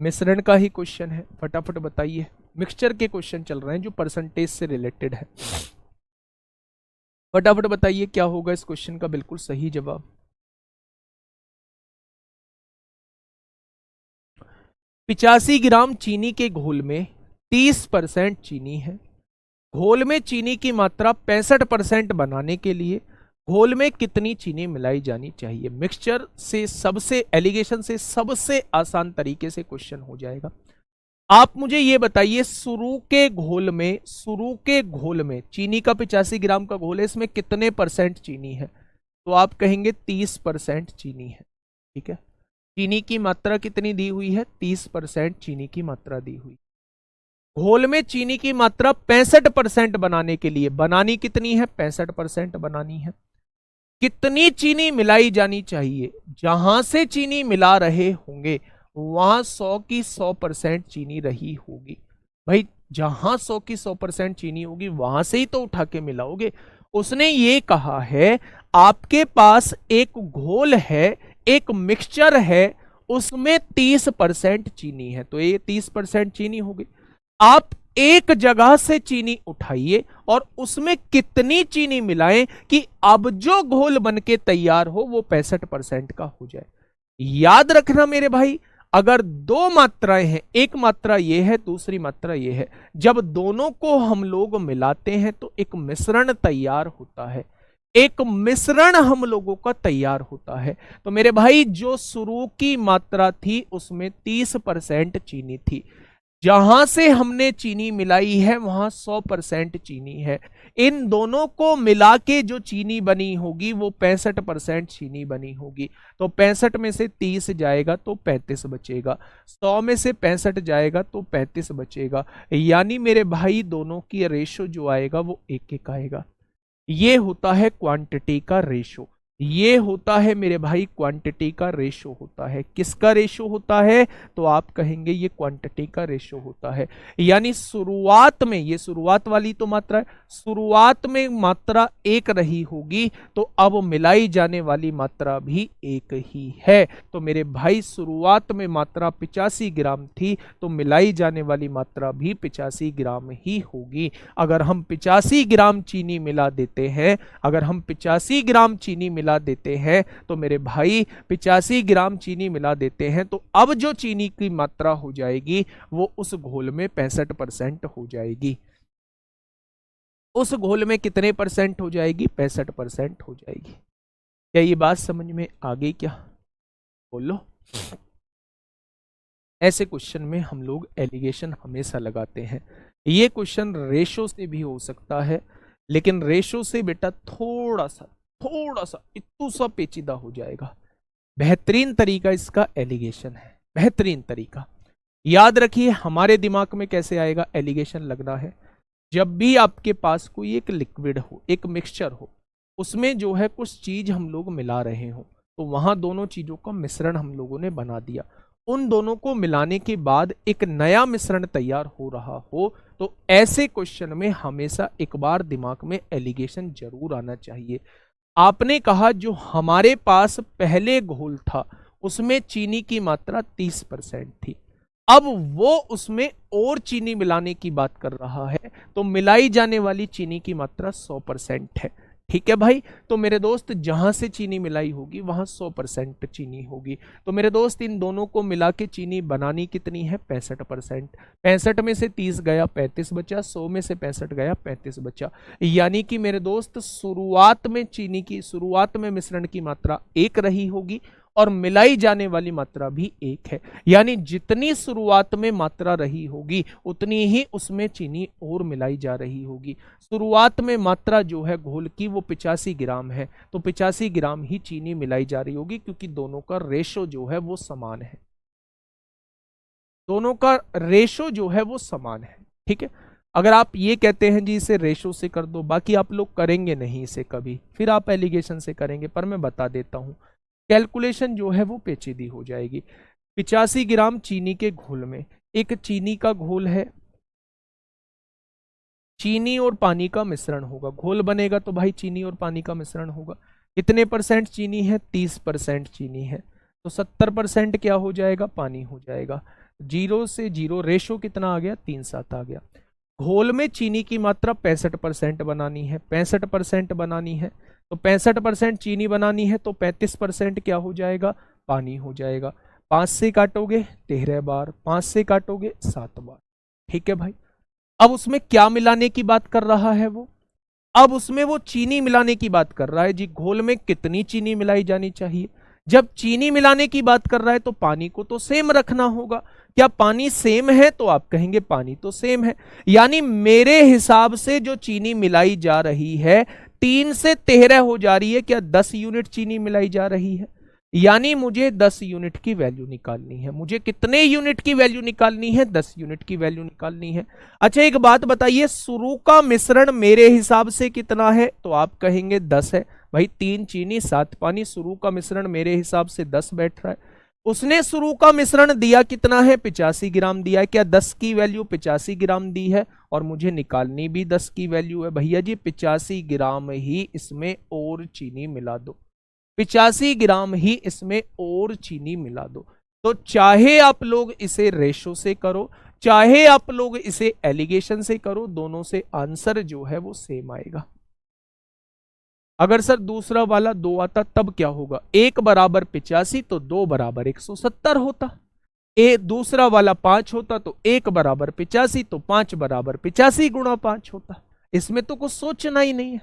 मिश्रण का ही क्वेश्चन है, फटाफट बताइए। मिक्सचर के क्वेश्चन चल रहे हैं जो परसेंटेज से रिलेटेड है। फटाफट बताइए क्या होगा इस क्वेश्चन का बिल्कुल सही जवाब। 85 ग्राम चीनी के घोल में 30% चीनी है। घोल में चीनी की मात्रा 65% बनाने के लिए घोल में कितनी चीनी मिलाई जानी चाहिए। मिक्सचर से सबसे एलिगेशन से सबसे आसान तरीके से क्वेश्चन हो जाएगा। आप मुझे ये बताइए शुरू के घोल में चीनी का 85 ग्राम का घोल है, इसमें कितने परसेंट चीनी है, तो आप कहेंगे 30% चीनी है, ठीक है। चीनी की मात्रा कितनी दी हुई है 30% चीनी की मात्रा दी हुई। घोल में चीनी की मात्रा 65% बनाने के लिए बनानी कितनी है 65% बनानी है। कितनी चीनी मिलाई जानी चाहिए, जहां से चीनी मिला रहे होंगे वहां 100 की 100% चीनी रही होगी। भाई जहां 100 की 100% चीनी होगी वहां से ही तो उठा के मिलाओगे। उसने ये कहा है आपके पास एक घोल है, एक मिक्सचर है, उसमें 30% चीनी है, तो ये 30% चीनी होगी। आप एक जगह से चीनी उठाइए और उसमें कितनी चीनी मिलाएं कि अब जो घोल बनके तैयार हो वो 65% का हो जाए। याद रखना मेरे भाई, अगर दो मात्राएं हैं, एक मात्रा ये है दूसरी मात्रा ये है, जब दोनों को हम लोग मिलाते हैं तो एक मिश्रण तैयार होता है, एक मिश्रण हम लोगों का तैयार होता है। तो मेरे भाई जो शुरू की मात्रा थी उसमें 30% चीनी थी, जहां से हमने चीनी मिलाई है वहां 100% चीनी है। इन दोनों को मिला के जो चीनी बनी होगी वो 65% चीनी बनी होगी। तो 65 में से 30 जाएगा तो 35 बचेगा, 100 में से 65 जाएगा तो 35 बचेगा। यानी मेरे भाई दोनों की रेशो जो आएगा वो 1:1 आएगा। ये होता है क्वांटिटी का रेशो, ये होता है मेरे भाई क्वांटिटी का रेशो होता है। किसका रेशो होता है, तो आप कहेंगे ये क्वांटिटी का रेशो होता है। यानी शुरुआत में, ये शुरुआत वाली तो मात्रा है, शुरुआत में मात्रा 1 रही होगी तो अब मिलाई जाने वाली मात्रा भी 1 ही है। तो मेरे भाई शुरुआत में मात्रा 85 ग्राम थी तो मिलाई जाने वाली मात्रा भी 85 ग्राम ही होगी। अगर हम 85 ग्राम चीनी मिला देते हैं, अगर हम 85 ग्राम चीनी मिला देते हैं तो मेरे भाई 85 ग्राम चीनी मिला देते हैं, तो अब जो चीनी की मात्रा हो जाएगी वो उस घोल में 65% हो जाएगी। उस घोल में कितने परसेंट हो जाएगी? 65% हो जाएगी। क्या ये बात समझ में आ गई क्या? बोलो। ऐसे क्वेश्चन में हम लोग एलिगेशन हमेशा लगाते हैं। ये क्वेश्चन रेशो से भी हो सकता है, लेकिन रेशो से बेटा थोड़ा सा इतू सा पेचीदा हो जाएगा। बेहतरीन तरीका इसका एलिगेशन है, बेहतरीन तरीका। याद रखिए हमारे दिमाग में कैसे आएगा एलिगेशन लगना है, जब भी आपके पास कोई एक लिक्विड हो, एक मिक्सचर हो, उसमें जो है कुछ चीज हम लोग मिला रहे हो, तो वहां दोनों चीजों का मिश्रण हम लोगों ने बना दिया। उन दोनों को मिलाने के बाद एक नया मिश्रण तैयार हो रहा हो, तो ऐसे क्वेश्चन में हमेशा एक बार दिमाग में एलिगेशन जरूर आना चाहिए। आपने कहा जो हमारे पास पहले घोल था उसमें चीनी की मात्रा 30% थी, अब वो उसमें और चीनी मिलाने की बात कर रहा है, तो मिलाई जाने वाली चीनी की मात्रा 100% है। ठीक है भाई, तो मेरे दोस्त जहां से चीनी मिलाई होगी वहां 100% चीनी होगी। तो मेरे दोस्त इन दोनों को मिला के चीनी बनानी कितनी है? 65%। 65 में से 30 गया 35 बचा, 100 में से 65 गया 35 बचा। यानी कि मेरे दोस्त शुरुआत में मिश्रण की मात्रा 1 रही होगी और मिलाई जाने वाली मात्रा भी 1 है। यानी जितनी शुरुआत में मात्रा रही होगी उतनी ही उसमें चीनी और मिलाई जा रही होगी। शुरुआत में मात्रा जो है घोल की वो 85 ग्राम है, तो 85 ग्राम ही चीनी मिलाई जा रही होगी, क्योंकि दोनों का रेशो जो है वो समान है। दोनों का रेशो जो है वो समान है। ठीक है, अगर आप ये कहते हैं जी इसे रेशो से कर दो, बाकी आप लोग करेंगे नहीं इसे कभी, फिर आप एलिगेशन से करेंगे, पर मैं बता देता हूं कैलकुलेशन जो है वो पेचीदी हो जाएगी। 85 ग्राम चीनी के घोल में एक चीनी का घोल है, चीनी और पानी का मिश्रण होगा, घोल बनेगा तो भाई चीनी और पानी का मिश्रण होगा। कितने परसेंट चीनी है? 30% चीनी है, तो 70% क्या हो जाएगा? पानी हो जाएगा। 0 से 0 रेशो कितना आ गया? 3:7 आ गया। घोल में चीनी की मात्रा 65% बनानी है, 65% बनानी है, तो 65% चीनी बनानी है, तो 35% क्या हो जाएगा? पानी हो जाएगा। 5 से काटोगे 13 बार, 5 से काटोगे 7 बार। ठीक है भाई, अब उसमें क्या मिलाने की बात कर रहा है वो? अब उसमें वो चीनी मिलाने की बात कर रहा है जी। घोल में कितनी चीनी मिलाई जानी चाहिए? जब चीनी मिलाने की बात कर रहा है तो पानी को तो सेम रखना होगा। क्या पानी सेम है? तो आप कहेंगे पानी तो सेम है। यानी मेरे हिसाब से जो चीनी मिलाई जा रही है 3 से 13 हो जा रही है। क्या 10 यूनिट चीनी मिलाई जा रही है? यानी मुझे 10 यूनिट की वैल्यू निकालनी है। मुझे कितने यूनिट की वैल्यू निकालनी है? 10 यूनिट की वैल्यू निकालनी है। अच्छा एक बात बताइए, शुरू का मिश्रण मेरे हिसाब से कितना है? तो आप कहेंगे 10 है। भाई 3 चीनी 7 पानी, शुरू का मिश्रण मेरे हिसाब से 10 बैठ रहा है। उसने शुरू का मिश्रण दिया कितना है? 85 ग्राम दिया है। क्या 10 की वैल्यू 85 ग्राम दी है? और मुझे निकालनी भी 10 की वैल्यू है। भैया जी 85 ग्राम ही इसमें और चीनी मिला दो, 85 ग्राम ही इसमें और चीनी मिला दो। तो चाहे आप लोग इसे रेशो से करो, चाहे आप लोग इसे एलिगेशन से करो, दोनों से आंसर जो है वो सेम आएगा। अगर सर दूसरा वाला 2 आता तब क्या होगा? 1 बराबर 85 तो 2 बराबर 170 होता। दूसरा वाला 5 होता तो 1 बराबर 85 तो 5 बराबर 85 गुणा 5 होता। इसमें तो कुछ सोचना ही नहीं है।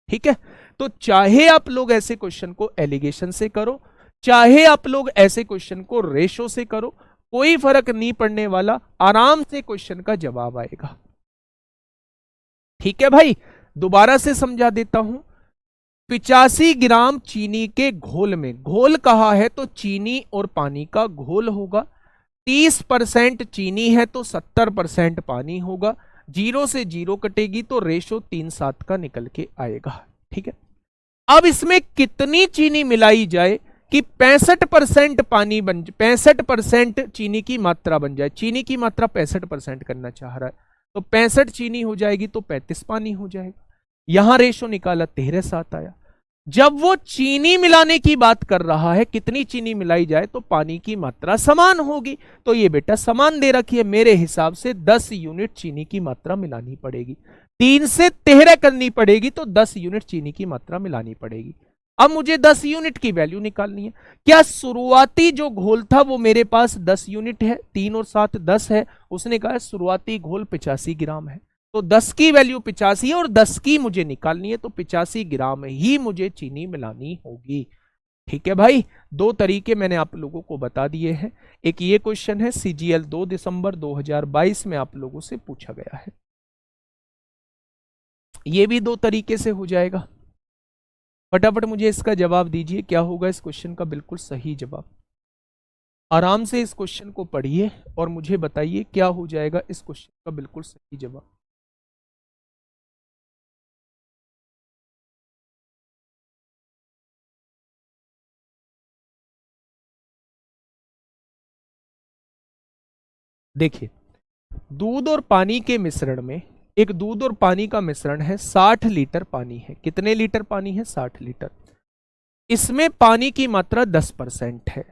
ठीक है, तो चाहे आप लोग ऐसे क्वेश्चन को एलिगेशन से करो, चाहे आप लोग ऐसे क्वेश्चन को रेशो से करो, कोई फर्क नहीं पड़ने वाला, आराम से क्वेश्चन का जवाब आएगा। ठीक है भाई, दोबारा से समझा देता हूं। 85 ग्राम चीनी के घोल में, घोल कहा है तो चीनी और पानी का घोल होगा। 30% चीनी है तो 70% पानी होगा। 0 से 0 कटेगी तो रेशो 3:7 का निकल के आएगा। ठीक है, अब इसमें कितनी चीनी मिलाई जाए कि 65% पानी बन 65% चीनी की मात्रा बन जाए। चीनी की मात्रा 65% करना चाह रहा है, तो 65 चीनी हो जाएगी तो 35 पानी हो जाएगा। यहां रेशो निकाला 13:7 आया। जब वो चीनी मिलाने की बात कर रहा है, कितनी चीनी मिलाई जाए तो पानी की मात्रा समान होगी, तो ये बेटा समान दे रखी है। मेरे हिसाब से 10 यूनिट चीनी की मात्रा मिलानी पड़ेगी। 3 से 13 करनी पड़ेगी तो 10 यूनिट चीनी की मात्रा मिलानी पड़ेगी। अब मुझे 10 यूनिट की वैल्यू निकालनी है। क्या शुरुआती जो घोल था वो मेरे पास 10 यूनिट है, 3 और 7 10 है। उसने कहा शुरुआती घोल 85 ग्राम है, तो 10 की वैल्यू 85 है और 10 की मुझे निकालनी है, तो 85 ग्राम ही मुझे चीनी मिलानी होगी। ठीक है भाई, दो तरीके मैंने आप लोगों को बता दिए हैं। एक ये क्वेश्चन है सीजीएल 2 दिसंबर 2022 में आप लोगों से पूछा गया है, ये भी दो तरीके से हो जाएगा। फटाफट मुझे इसका जवाब दीजिए, क्या होगा इस क्वेश्चन का बिल्कुल सही जवाब। आराम से इस क्वेश्चन को पढ़िए और मुझे बताइए क्या हो जाएगा इस क्वेश्चन का बिल्कुल सही जवाब। देखिए, दूध और पानी के मिश्रण में, एक दूध और पानी का मिश्रण है, 60 लीटर पानी है। कितने लीटर पानी है? 60 लीटर। इसमें पानी की मात्रा 10% है।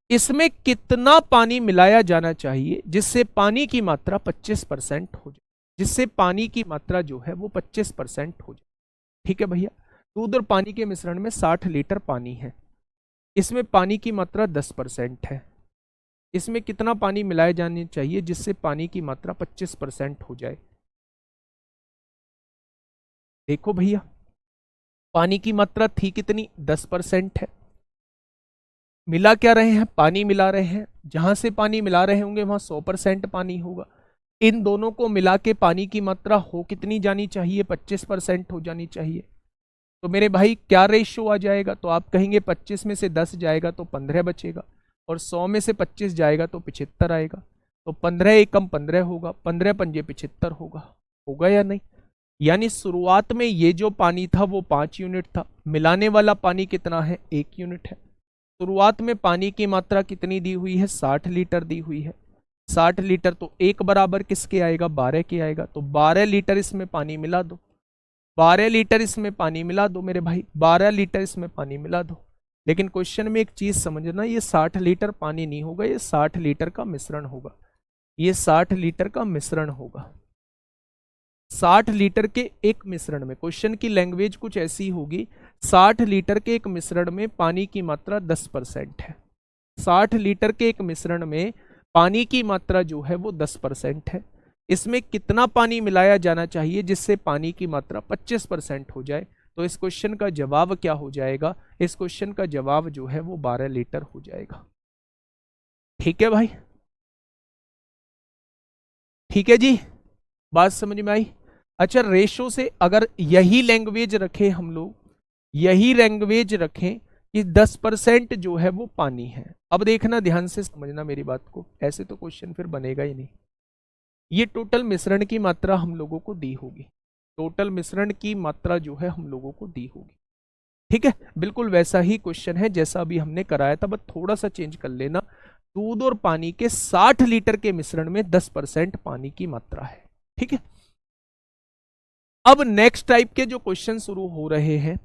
इसमें कितना पानी मिलाया जाना चाहिए जिससे पानी की मात्रा 25% हो जाए, जिससे पानी की मात्रा जो है वो 25% हो जाए। ठीक है भैया, दूध और पानी के मिश्रण में 60 लीटर पानी है, इसमें पानी की मात्रा 10% है। इसमें कितना पानी मिलाया जाना चाहिए जिससे पानी की मात्रा 25% हो जाए? देखो भैया, पानी की मात्रा थी कितनी? 10% है। मिला क्या रहे हैं? पानी मिला रहे हैं। जहां से पानी मिला रहे होंगे वहां 100% पानी होगा। इन दोनों को मिला के पानी की मात्रा हो कितनी जानी चाहिए? 25% हो जानी चाहिए। तो मेरे भाई क्या रेशियो आ जाएगा? तो आप कहेंगे 25 में से 10 जाएगा तो 15 बचेगा, और 100 में से 25 जाएगा तो 75 आएगा। तो 15 एकम 15 होगा, 15 पंजे 75 होगा। होगा या नहीं? यानी शुरुआत में ये जो पानी था वो 5 यूनिट था, मिलाने वाला पानी कितना है? 1 यूनिट है। शुरुआत में पानी की मात्रा कितनी दी हुई है? 60 लीटर दी हुई है। 60 लीटर तो एक बराबर किसके आएगा? 12 के आएगा। तो 12 लीटर इसमें पानी मिला दो, 12 लीटर इसमें पानी मिला दो मेरे भाई, 12 लीटर इसमें पानी मिला दो। लेकिन क्वेश्चन में एक चीज समझना, ये 60 लीटर पानी नहीं होगा, ये 60 लीटर का मिश्रण होगा। ये 60 लीटर का मिश्रण होगा। 60 लीटर के एक मिश्रण में, क्वेश्चन की लैंग्वेज कुछ ऐसी होगी, 60 लीटर के एक मिश्रण में पानी की मात्रा 10% है। 60 लीटर के एक मिश्रण में पानी की मात्रा जो है वो 10% है। इसमें कितना पानी मिलाया जाना चाहिए जिससे पानी की मात्रा 25% हो जाए? तो इस क्वेश्चन का जवाब क्या हो जाएगा? इस क्वेश्चन का जवाब जो है वो 12 लीटर हो जाएगा। ठीक है भाई, ठीक है जी, बात समझ में आई? अच्छा, रेशो से अगर यही लैंग्वेज रखें हम लोग, यही लैंग्वेज रखें कि 10% जो है वो पानी है। अब देखना, ध्यान से समझना मेरी बात को, ऐसे तो क्वेश्चन फिर बनेगा ही नहीं। ये टोटल मिश्रण की मात्रा हम लोगों को दी होगी, टोटल मिश्रण की मात्रा जो है हम लोगों को दी होगी। ठीक है, बिल्कुल वैसा ही क्वेश्चन है जैसा अभी हमने कराया था, बस थोड़ा सा चेंज कर लेना। दूध और पानी के 60 लीटर के मिश्रण में 10% पानी की मात्रा है। ठीक है, अब नेक्स्ट टाइप के जो क्वेश्चन शुरू हो रहे हैं,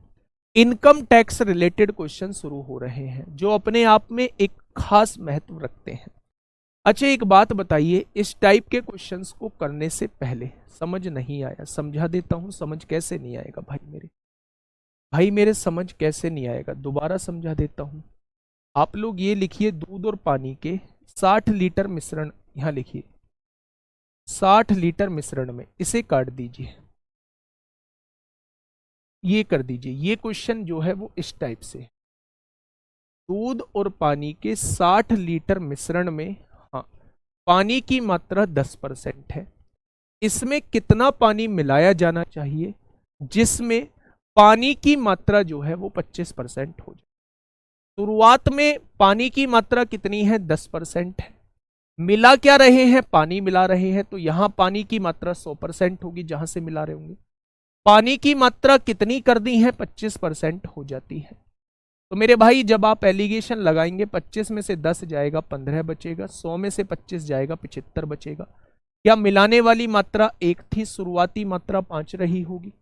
इनकम टैक्स रिलेटेड क्वेश्चन शुरू हो रहे हैं, जो अपने आप में एक खास महत्व रखते हैं। अच्छा, एक बात बताइए, इस टाइप के क्वेश्चंस को करने से पहले समझ नहीं आया, समझा देता हूं। समझ कैसे नहीं आएगा भाई मेरे समझ कैसे नहीं आएगा, दोबारा समझा देता हूं। आप लोग ये लिखिए, दूध और पानी के 60 लीटर मिश्रण, यहां लिखिए 60 लीटर मिश्रण में, इसे काट दीजिए, ये कर दीजिए। ये क्वेश्चन जो है वो इस टाइप से, दूध और पानी के 60 लीटर मिश्रण में, हाँ, पानी की मात्रा 10% है। इसमें कितना पानी मिलाया जाना चाहिए जिसमें पानी की मात्रा जो है वो 25% हो जाए? शुरुआत में पानी की मात्रा कितनी है? 10% है। मिला क्या रहे हैं? पानी मिला रहे हैं, तो यहां पानी की मात्रा 100% होगी जहां से मिला रहे होंगे। पानी की मात्रा कितनी कर दी है? 25% हो जाती है। तो मेरे भाई जब आप एलिगेशन लगाएंगे, 25 में से 10 जाएगा 15 बचेगा, 100 में से 25 जाएगा 75 बचेगा। क्या मिलाने वाली मात्रा एक थी, शुरुआती मात्रा 5 रही होगी,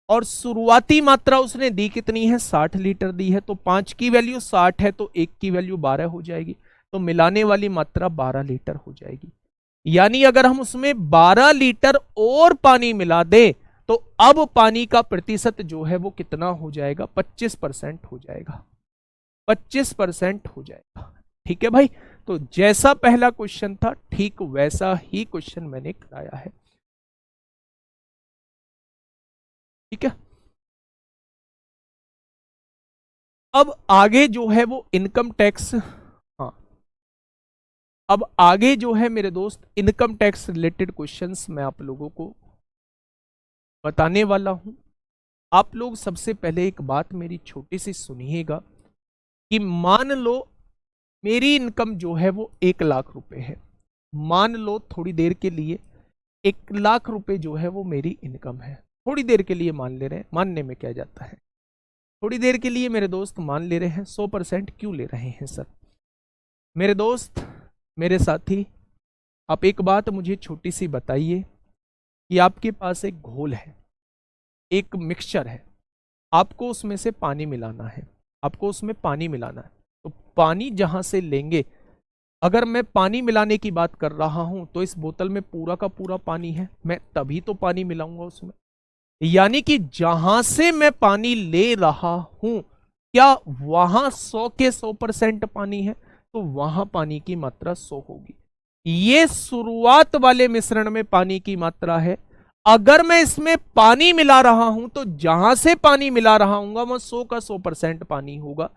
और शुरुआती मात्रा उसने दी कितनी है? 60 लीटर दी है। तो 5 की वैल्यू 60 है, तो 1 की वैल्यू 12 हो जाएगी, तो मिलाने वाली मात्रा 12 लीटर हो जाएगी। यानी अगर हम उसमें 12 लीटर और पानी मिला दें तो अब पानी का प्रतिशत जो है वो कितना हो जाएगा, 25% हो जाएगा, 25% हो जाएगा। ठीक है भाई, तो जैसा पहला क्वेश्चन था ठीक वैसा ही क्वेश्चन मैंने कराया है। ठीक है, अब आगे जो है वो इनकम टैक्स, हाँ, अब आगे जो है मेरे दोस्त इनकम टैक्स रिलेटेड क्वेश्चंस मैं आप लोगों को बताने वाला हूं। आप लोग सबसे पहले एक बात मेरी छोटी सी सुनिएगा कि मान लो मेरी इनकम जो है वो 1 लाख रुपए है। मान लो थोड़ी देर के लिए 1 लाख रुपए जो है वो मेरी इनकम है। थोड़ी देर के लिए मान ले रहे हैं, मानने में क्या जाता है, थोड़ी देर के लिए मेरे दोस्त मान ले रहे हैं। 100% क्यों ले रहे हैं सर? मेरे दोस्त, मेरे साथी, आप एक बात मुझे छोटी सी बताइए कि आपके पास एक घोल है, एक मिक्सचर है, आपको उसमें से पानी मिलाना है, आपको उसमें पानी मिलाना है। तो पानी जहां से लेंगे, अगर मैं पानी मिलाने की बात कर रहा हूं तो इस बोतल में पूरा का पूरा पानी है, मैं तभी तो पानी मिलाऊंगा उसमें। यानी कि जहां से मैं पानी ले रहा हूं, क्या वहां 100 के 100% पानी है, तो वहां पानी की मात्रा 100 होगी। ये शुरुआत वाले मिश्रण में पानी की मात्रा है। अगर मैं इसमें पानी मिला रहा हूं तो जहां से पानी मिला रहा हूं वह 100 का 100% पानी होगा।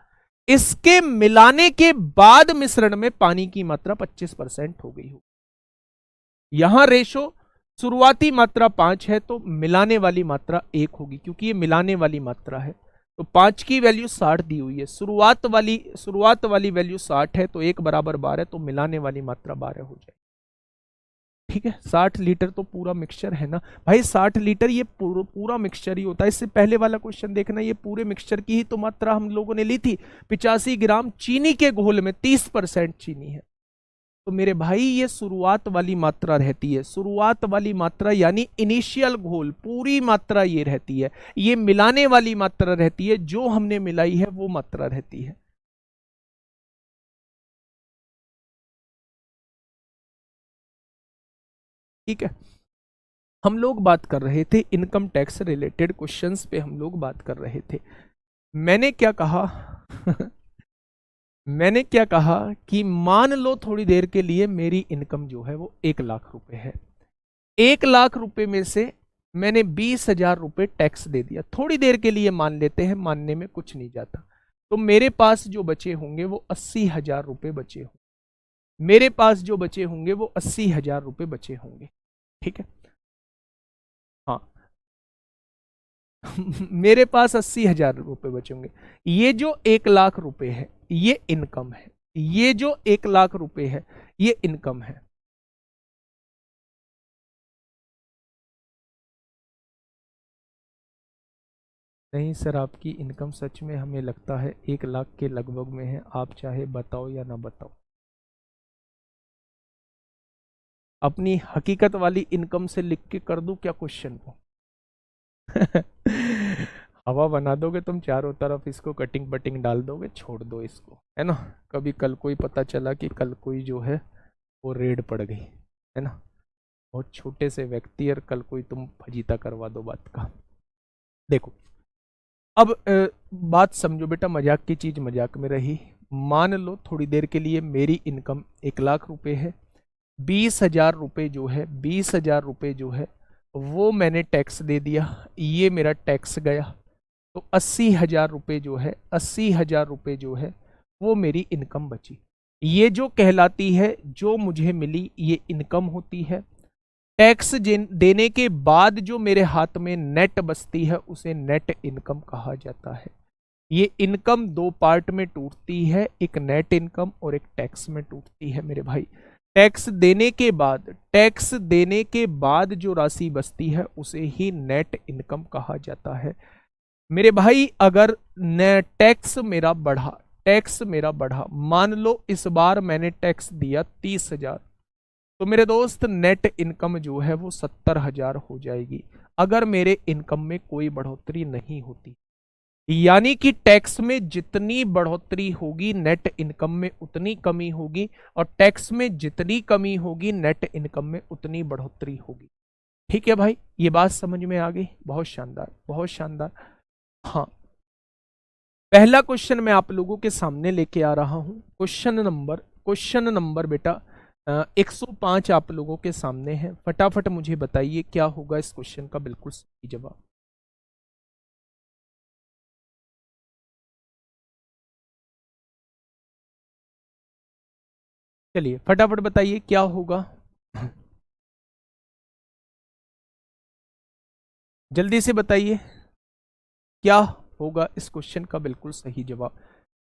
इसके मिलाने के बाद मिश्रण में पानी की मात्रा 25% हो गई होगी। यहां रेशो शुरुआती मात्रा 5 है तो मिलाने वाली मात्रा 1 होगी, क्योंकि ये मिलाने वाली मात्रा है। तो 5 की वैल्यू 60 दी हुई है, शुरुआत वाली वैल्यू 60 है, तो 1 बराबर 12, तो मिलाने वाली मात्रा 12 हो जाएगी। ठीक है, 60 लीटर तो पूरा मिक्सचर है ना भाई, 60 लीटर ये पूरा मिक्सचर ही होता है। इससे पहले वाला क्वेश्चन देखना, ये पूरे मिक्सचर की ही तो मात्रा हम लोगों ने ली थी। 85 ग्राम चीनी के घोल में 30% चीनी है। तो मेरे भाई ये शुरुआत वाली मात्रा रहती है, शुरुआत वाली मात्रा यानी इनिशियल घोल, पूरी मात्रा ये रहती है। ये मिलाने वाली मात्रा रहती है, जो हमने मिलाई है वो मात्रा रहती है। ठीक है, हम लोग बात कर रहे थे इनकम टैक्स रिलेटेड क्वेश्चंस पे, हम लोग बात कर रहे थे। मैंने क्या कहा मैंने क्या कहा कि मान लो थोड़ी देर के लिए मेरी इनकम जो है वो 1 लाख रुपए है। 1 लाख रुपए में से मैंने 20,000 रुपए टैक्स दे दिया। थोड़ी देर के लिए मान लेते हैं, मानने में कुछ नहीं जाता। तो मेरे पास जो बचे होंगे वो 80,000 रुपए बचे होंगे। मेरे पास जो बचे होंगे वो 80,000 रुपए बचे होंगे। ठीक है, हाँ मेरे पास 80,000 रुपए बचे होंगे। ये जो 1 लाख रुपए है ये इनकम है, ये जो 1 लाख रुपए है ये इनकम है। नहीं सर, आपकी इनकम सच में हमें लगता है 1 लाख के लगभग में है, आप चाहे बताओ या ना बताओ। अपनी हकीकत वाली इनकम से लिख के कर दूं क्या क्वेश्चन को? हवा बना दोगे तुम चारों तरफ, इसको कटिंग बटिंग डाल दोगे, छोड़ दो इसको, है ना। कभी कल कोई पता चला कि कल कोई जो है वो रेड पड़ गई, है ना, बहुत छोटे से व्यक्ति, और कल कोई तुम फजीता करवा दो बात का। देखो अब बात समझो बेटा, मजाक की चीज मजाक में रही। मान लो थोड़ी देर के लिए मेरी इनकम 1 लाख रुपए है। 20,000 रुपए जो है, 20,000 रुपए जो है वो मैंने टैक्स दे दिया, ये मेरा टैक्स गया। तो 80,000 रुपए जो है, 80,000 रुपए जो है वो मेरी इनकम बची। ये जो कहलाती है, जो मुझे मिली ये इनकम होती है। टैक्स देने के बाद जो मेरे हाथ में नेट बचती है उसे नेट इनकम कहा जाता है। ये इनकम दो पार्ट में टूटती है, एक नेट इनकम और एक टैक्स में टूटती है मेरे भाई। टैक्स देने के बाद जो राशि बचती है उसे ही नेट इनकम कहा जाता है मेरे भाई। अगर टैक्स मेरा बढ़ा, मान लो इस बार मैंने टैक्स दिया 30,000, तो मेरे दोस्त नेट इनकम जो है वो 70,000 हो जाएगी, अगर मेरे इनकम में कोई बढ़ोतरी नहीं होती। यानी कि टैक्स में जितनी बढ़ोतरी होगी नेट इनकम में उतनी कमी होगी, और टैक्स में जितनी कमी होगी नेट इनकम में उतनी बढ़ोतरी होगी। ठीक है भाई, ये बात समझ में आ गई, बहुत शानदार बहुत शानदार। हाँ, पहला क्वेश्चन मैं आप लोगों के सामने लेके आ रहा हूं। क्वेश्चन नंबर बेटा 105 आप लोगों के सामने है। फटाफट मुझे बताइए क्या होगा इस क्वेश्चन का बिल्कुल सही जवाब। चलिए फटाफट बताइए क्या होगा। जल्दी से बताइए क्या होगा इस क्वेश्चन का बिल्कुल सही जवाब।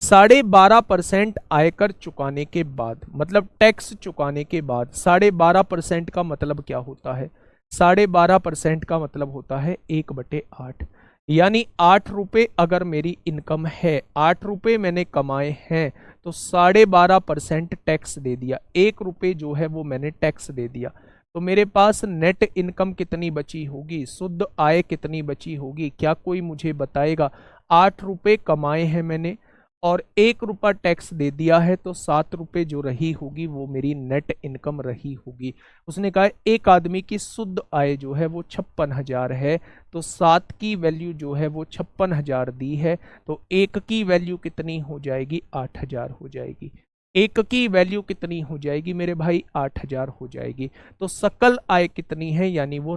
12.5% आयकर चुकाने के बाद, मतलब टैक्स चुकाने के बाद 12.5% का मतलब क्या होता है? 12.5% का मतलब होता है 1/8, यानी 8 रुपए अगर मेरी इनकम है, 8 रुपए मैंने कमाए हैं, तो 12.5% टैक्स दे दिया, 1 रुपए जो है वो मैंने टैक्स दे दिया। तो मेरे पास नेट इनकम कितनी बची होगी, शुद्ध आय कितनी बची होगी? क्या कोई मुझे बताएगा? 8 रुपए कमाए हैं मैंने और 1 रुपया टैक्स दे दिया है, तो 7 रुपए जो रही होगी वो मेरी नेट इनकम रही होगी। उसने कहा एक आदमी की शुद्ध आय जो है वो 56,000 है, तो 7 की वैल्यू जो है वो 56,000 दी है, तो 1 की वैल्यू कितनी हो जाएगी? 8,000 हो जाएगी। 1 की वैल्यू कितनी हो जाएगी मेरे भाई? 8,000 हो जाएगी। तो सकल आय कितनी है, यानी वो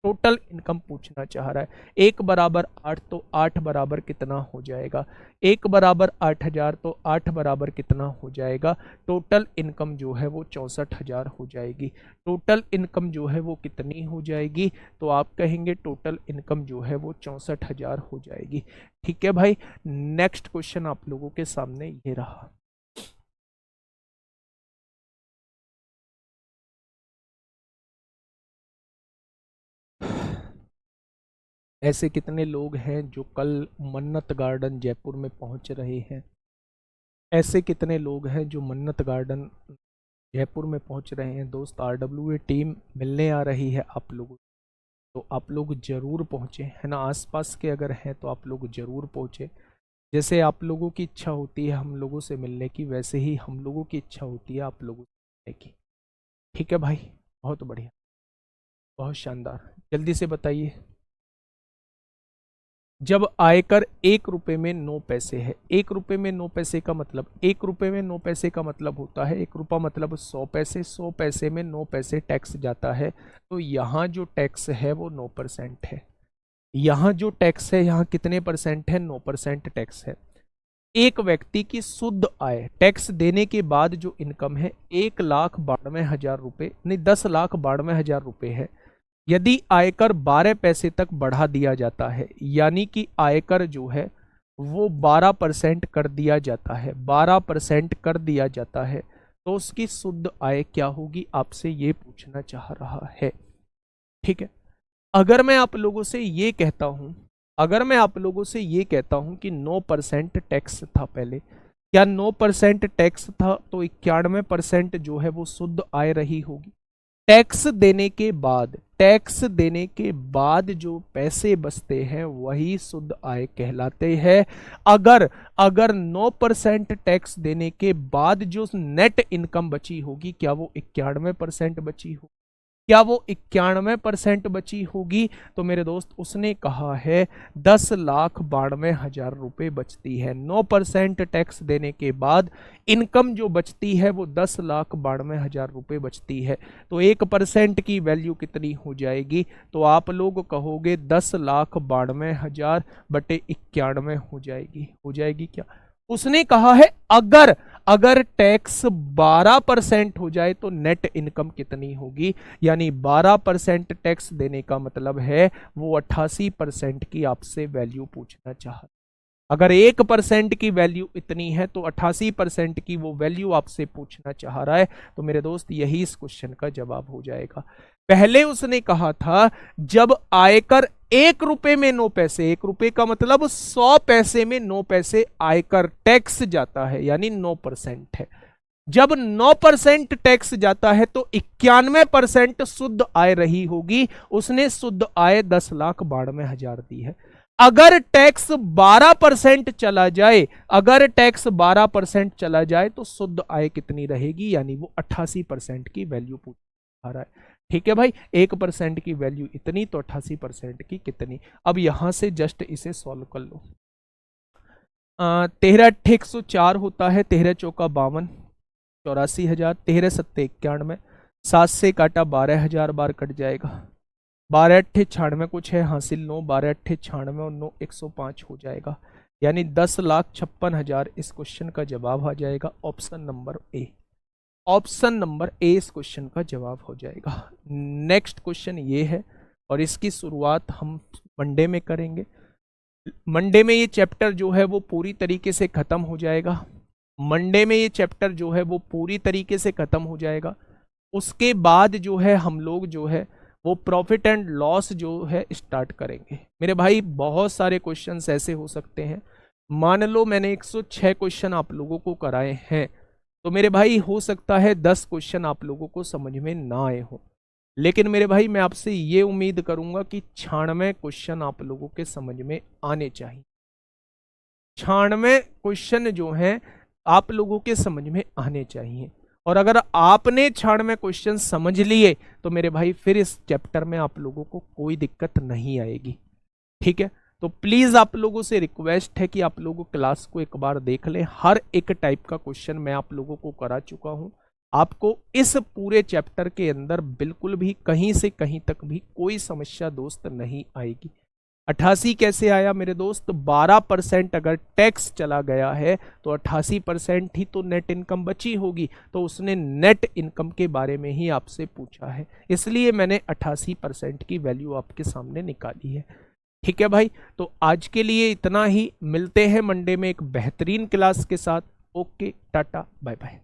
टोटल इनकम पूछना चाह रहा है। 1 = 8, तो 8 बराबर कितना हो जाएगा? 1 = 8,000, तो 8 बराबर कितना हो जाएगा? टोटल इनकम जो है वो 64,000 हो जाएगी। टोटल इनकम जो है वो कितनी हो जाएगी? तो आप कहेंगे टोटल इनकम जो है वो 64,000 हो जाएगी। ठीक है भाई, नेक्स्ट क्वेश्चन आप लोगों के सामने ये रहा। ऐसे कितने लोग हैं जो कल मन्नत गार्डन जयपुर में पहुंच रहे हैं? ऐसे कितने लोग हैं जो मन्नत गार्डन जयपुर में पहुंच रहे हैं? दोस्त, आरडब्ल्यूए टीम मिलने आ रही है आप लोगों, तो आप लोग जरूर पहुंचे, है ना। आसपास के अगर हैं तो आप लोग जरूर पहुंचे। जैसे आप लोगों की इच्छा होती है हम लोगों से मिलने की, वैसे ही हम लोगों की इच्छा होती है आप लोगों से मिलने की। ठीक है भाई, बहुत बढ़िया, बहुत शानदार। जल्दी से बताइए। जब आयकर 1 रुपए में 9 पैसे है, 1 रुपए में 9 पैसे का मतलब, 1 रुपए में 9 पैसे का मतलब होता है 1 रुपया मतलब 100 पैसे, 100 पैसे में 9 पैसे टैक्स जाता है। तो यहाँ जो टैक्स है वो 9% है। यहाँ जो टैक्स है, यहाँ कितने परसेंट है? 9% टैक्स है। एक व्यक्ति की शुद्ध आय टैक्स देने के बाद जो इनकम है 1,92,000 रुपये, नहीं 10,92,000 रुपये है। यदि आयकर 12 पैसे तक बढ़ा दिया जाता है, यानी कि आयकर जो है वो 12% कर दिया जाता है, 12% कर दिया जाता है, तो उसकी शुद्ध आय क्या होगी, आपसे ये पूछना चाह रहा है। ठीक है, अगर मैं आप लोगों से ये कहता हूं, अगर मैं आप लोगों से ये कहता हूं कि 9% टैक्स था पहले, क्या 9% टैक्स था, तो 91% जो है वो शुद्ध आय रही होगी। टैक्स देने के बाद, टैक्स देने के बाद जो पैसे बचते हैं वही शुद्ध आय कहलाते हैं। अगर अगर 9% टैक्स देने के बाद जो नेट इनकम बची होगी, क्या वो 91% बची होगी? क्या वो 91% बची होगी? तो मेरे दोस्त, उसने कहा है 10,92,000 रुपये बचती है। 9% टैक्स देने के बाद इनकम जो बचती है वो 10,92,000 रुपये बचती है। तो 1% की वैल्यू कितनी हो जाएगी? तो आप लोग कहोगे 10,92,000 बटे 91 हो जाएगी क्या? उसने कहा है अगर अगर टैक्स 12% हो जाए तो नेट इनकम कितनी होगी, यानी 12% टैक्स देने का मतलब है वो 88% की आपसे वैल्यू पूछना चाह। अगर 1% की वैल्यू इतनी है तो 88% की वो वैल्यू आपसे पूछना चाह रहा है। तो मेरे दोस्त, यही इस क्वेश्चन का जवाब हो जाएगा। पहले उसने कहा था जब आयकर 1 रुपए में 9 पैसे, 1 रुपए का मतलब 100 पैसे में 9 पैसे आयकर टैक्स जाता है, यानी 9% है। जब 9% टैक्स जाता है तो 91% शुद्ध आय रही होगी। उसने शुद्ध आय 10,92,000 दी है। अगर टैक्स 12% चला जाए, अगर टैक्स 12% चला जाए तो शुद्ध आय कितनी रहेगी, यानी वो 88% की वैल्यू पूछ। आ रहा है। ठीक है भाई, 1% की वैल्यू इतनी, तो 88% की कितनी। अब यहां से जस्ट इसे सॉल्व कर लो। 13 अट्ठे 104 होता है, 13 चौका 52, 84,000, 13 सत्ते 91, 7 से काटा 12,000 बार कट जाएगा, 12 अट्ठे 96 कुछ है हासिल 9, 12 अट्ठे 96 और 9 105 हो जाएगा, यानी 10,56,000 इस क्वेश्चन का जवाब आ जाएगा। Option number A, option number A इस क्वेश्चन का जवाब हो जाएगा। नेक्स्ट क्वेश्चन ये है, और इसकी शुरुआत हम मंडे में करेंगे। मंडे में ये चैप्टर जो है वो पूरी तरीके से खत्म हो जाएगा। मंडे में ये चैप्टर जो है वो पूरी तरीके से खत्म हो जाएगा। उसके बाद जो है हम लोग जो है वो प्रॉफिट एंड लॉस जो है स्टार्ट करेंगे। मेरे भाई बहुत सारे क्वेश्चंस ऐसे हो सकते हैं, मान लो मैंने 106 क्वेश्चन आप लोगों को कराए हैं, तो मेरे भाई हो सकता है 10 क्वेश्चन आप लोगों को समझ में ना आए हो, लेकिन मेरे भाई मैं आपसे ये उम्मीद करूंगा कि 96 क्वेश्चन आप लोगों के समझ में आने चाहिए। 96 क्वेश्चन जो हैं आप लोगों के समझ में आने चाहिए, और अगर आपने 96 क्वेश्चन समझ लिए तो मेरे भाई फिर इस चैप्टर में आप लोगों को कोई दिक्कत नहीं आएगी। ठीक है, तो प्लीज आप लोगों से रिक्वेस्ट है कि आप लोगों क्लास को एक बार देख लें। हर एक टाइप का क्वेश्चन मैं आप लोगों को करा चुका हूं। आपको इस पूरे चैप्टर के अंदर बिल्कुल भी कहीं से कहीं तक भी कोई समस्या दोस्त नहीं आएगी। 88 कैसे आया मेरे दोस्त? 12% अगर टैक्स चला गया है तो 88% ही तो नेट इनकम बची होगी, तो उसने नेट इनकम के बारे में ही आपसे पूछा है, इसलिए मैंने 88% की वैल्यू आपके सामने निकाली है। ठीक है भाई, तो आज के लिए इतना ही, मिलते हैं मंडे में एक बेहतरीन क्लास के साथ। Okay, tata bye bye.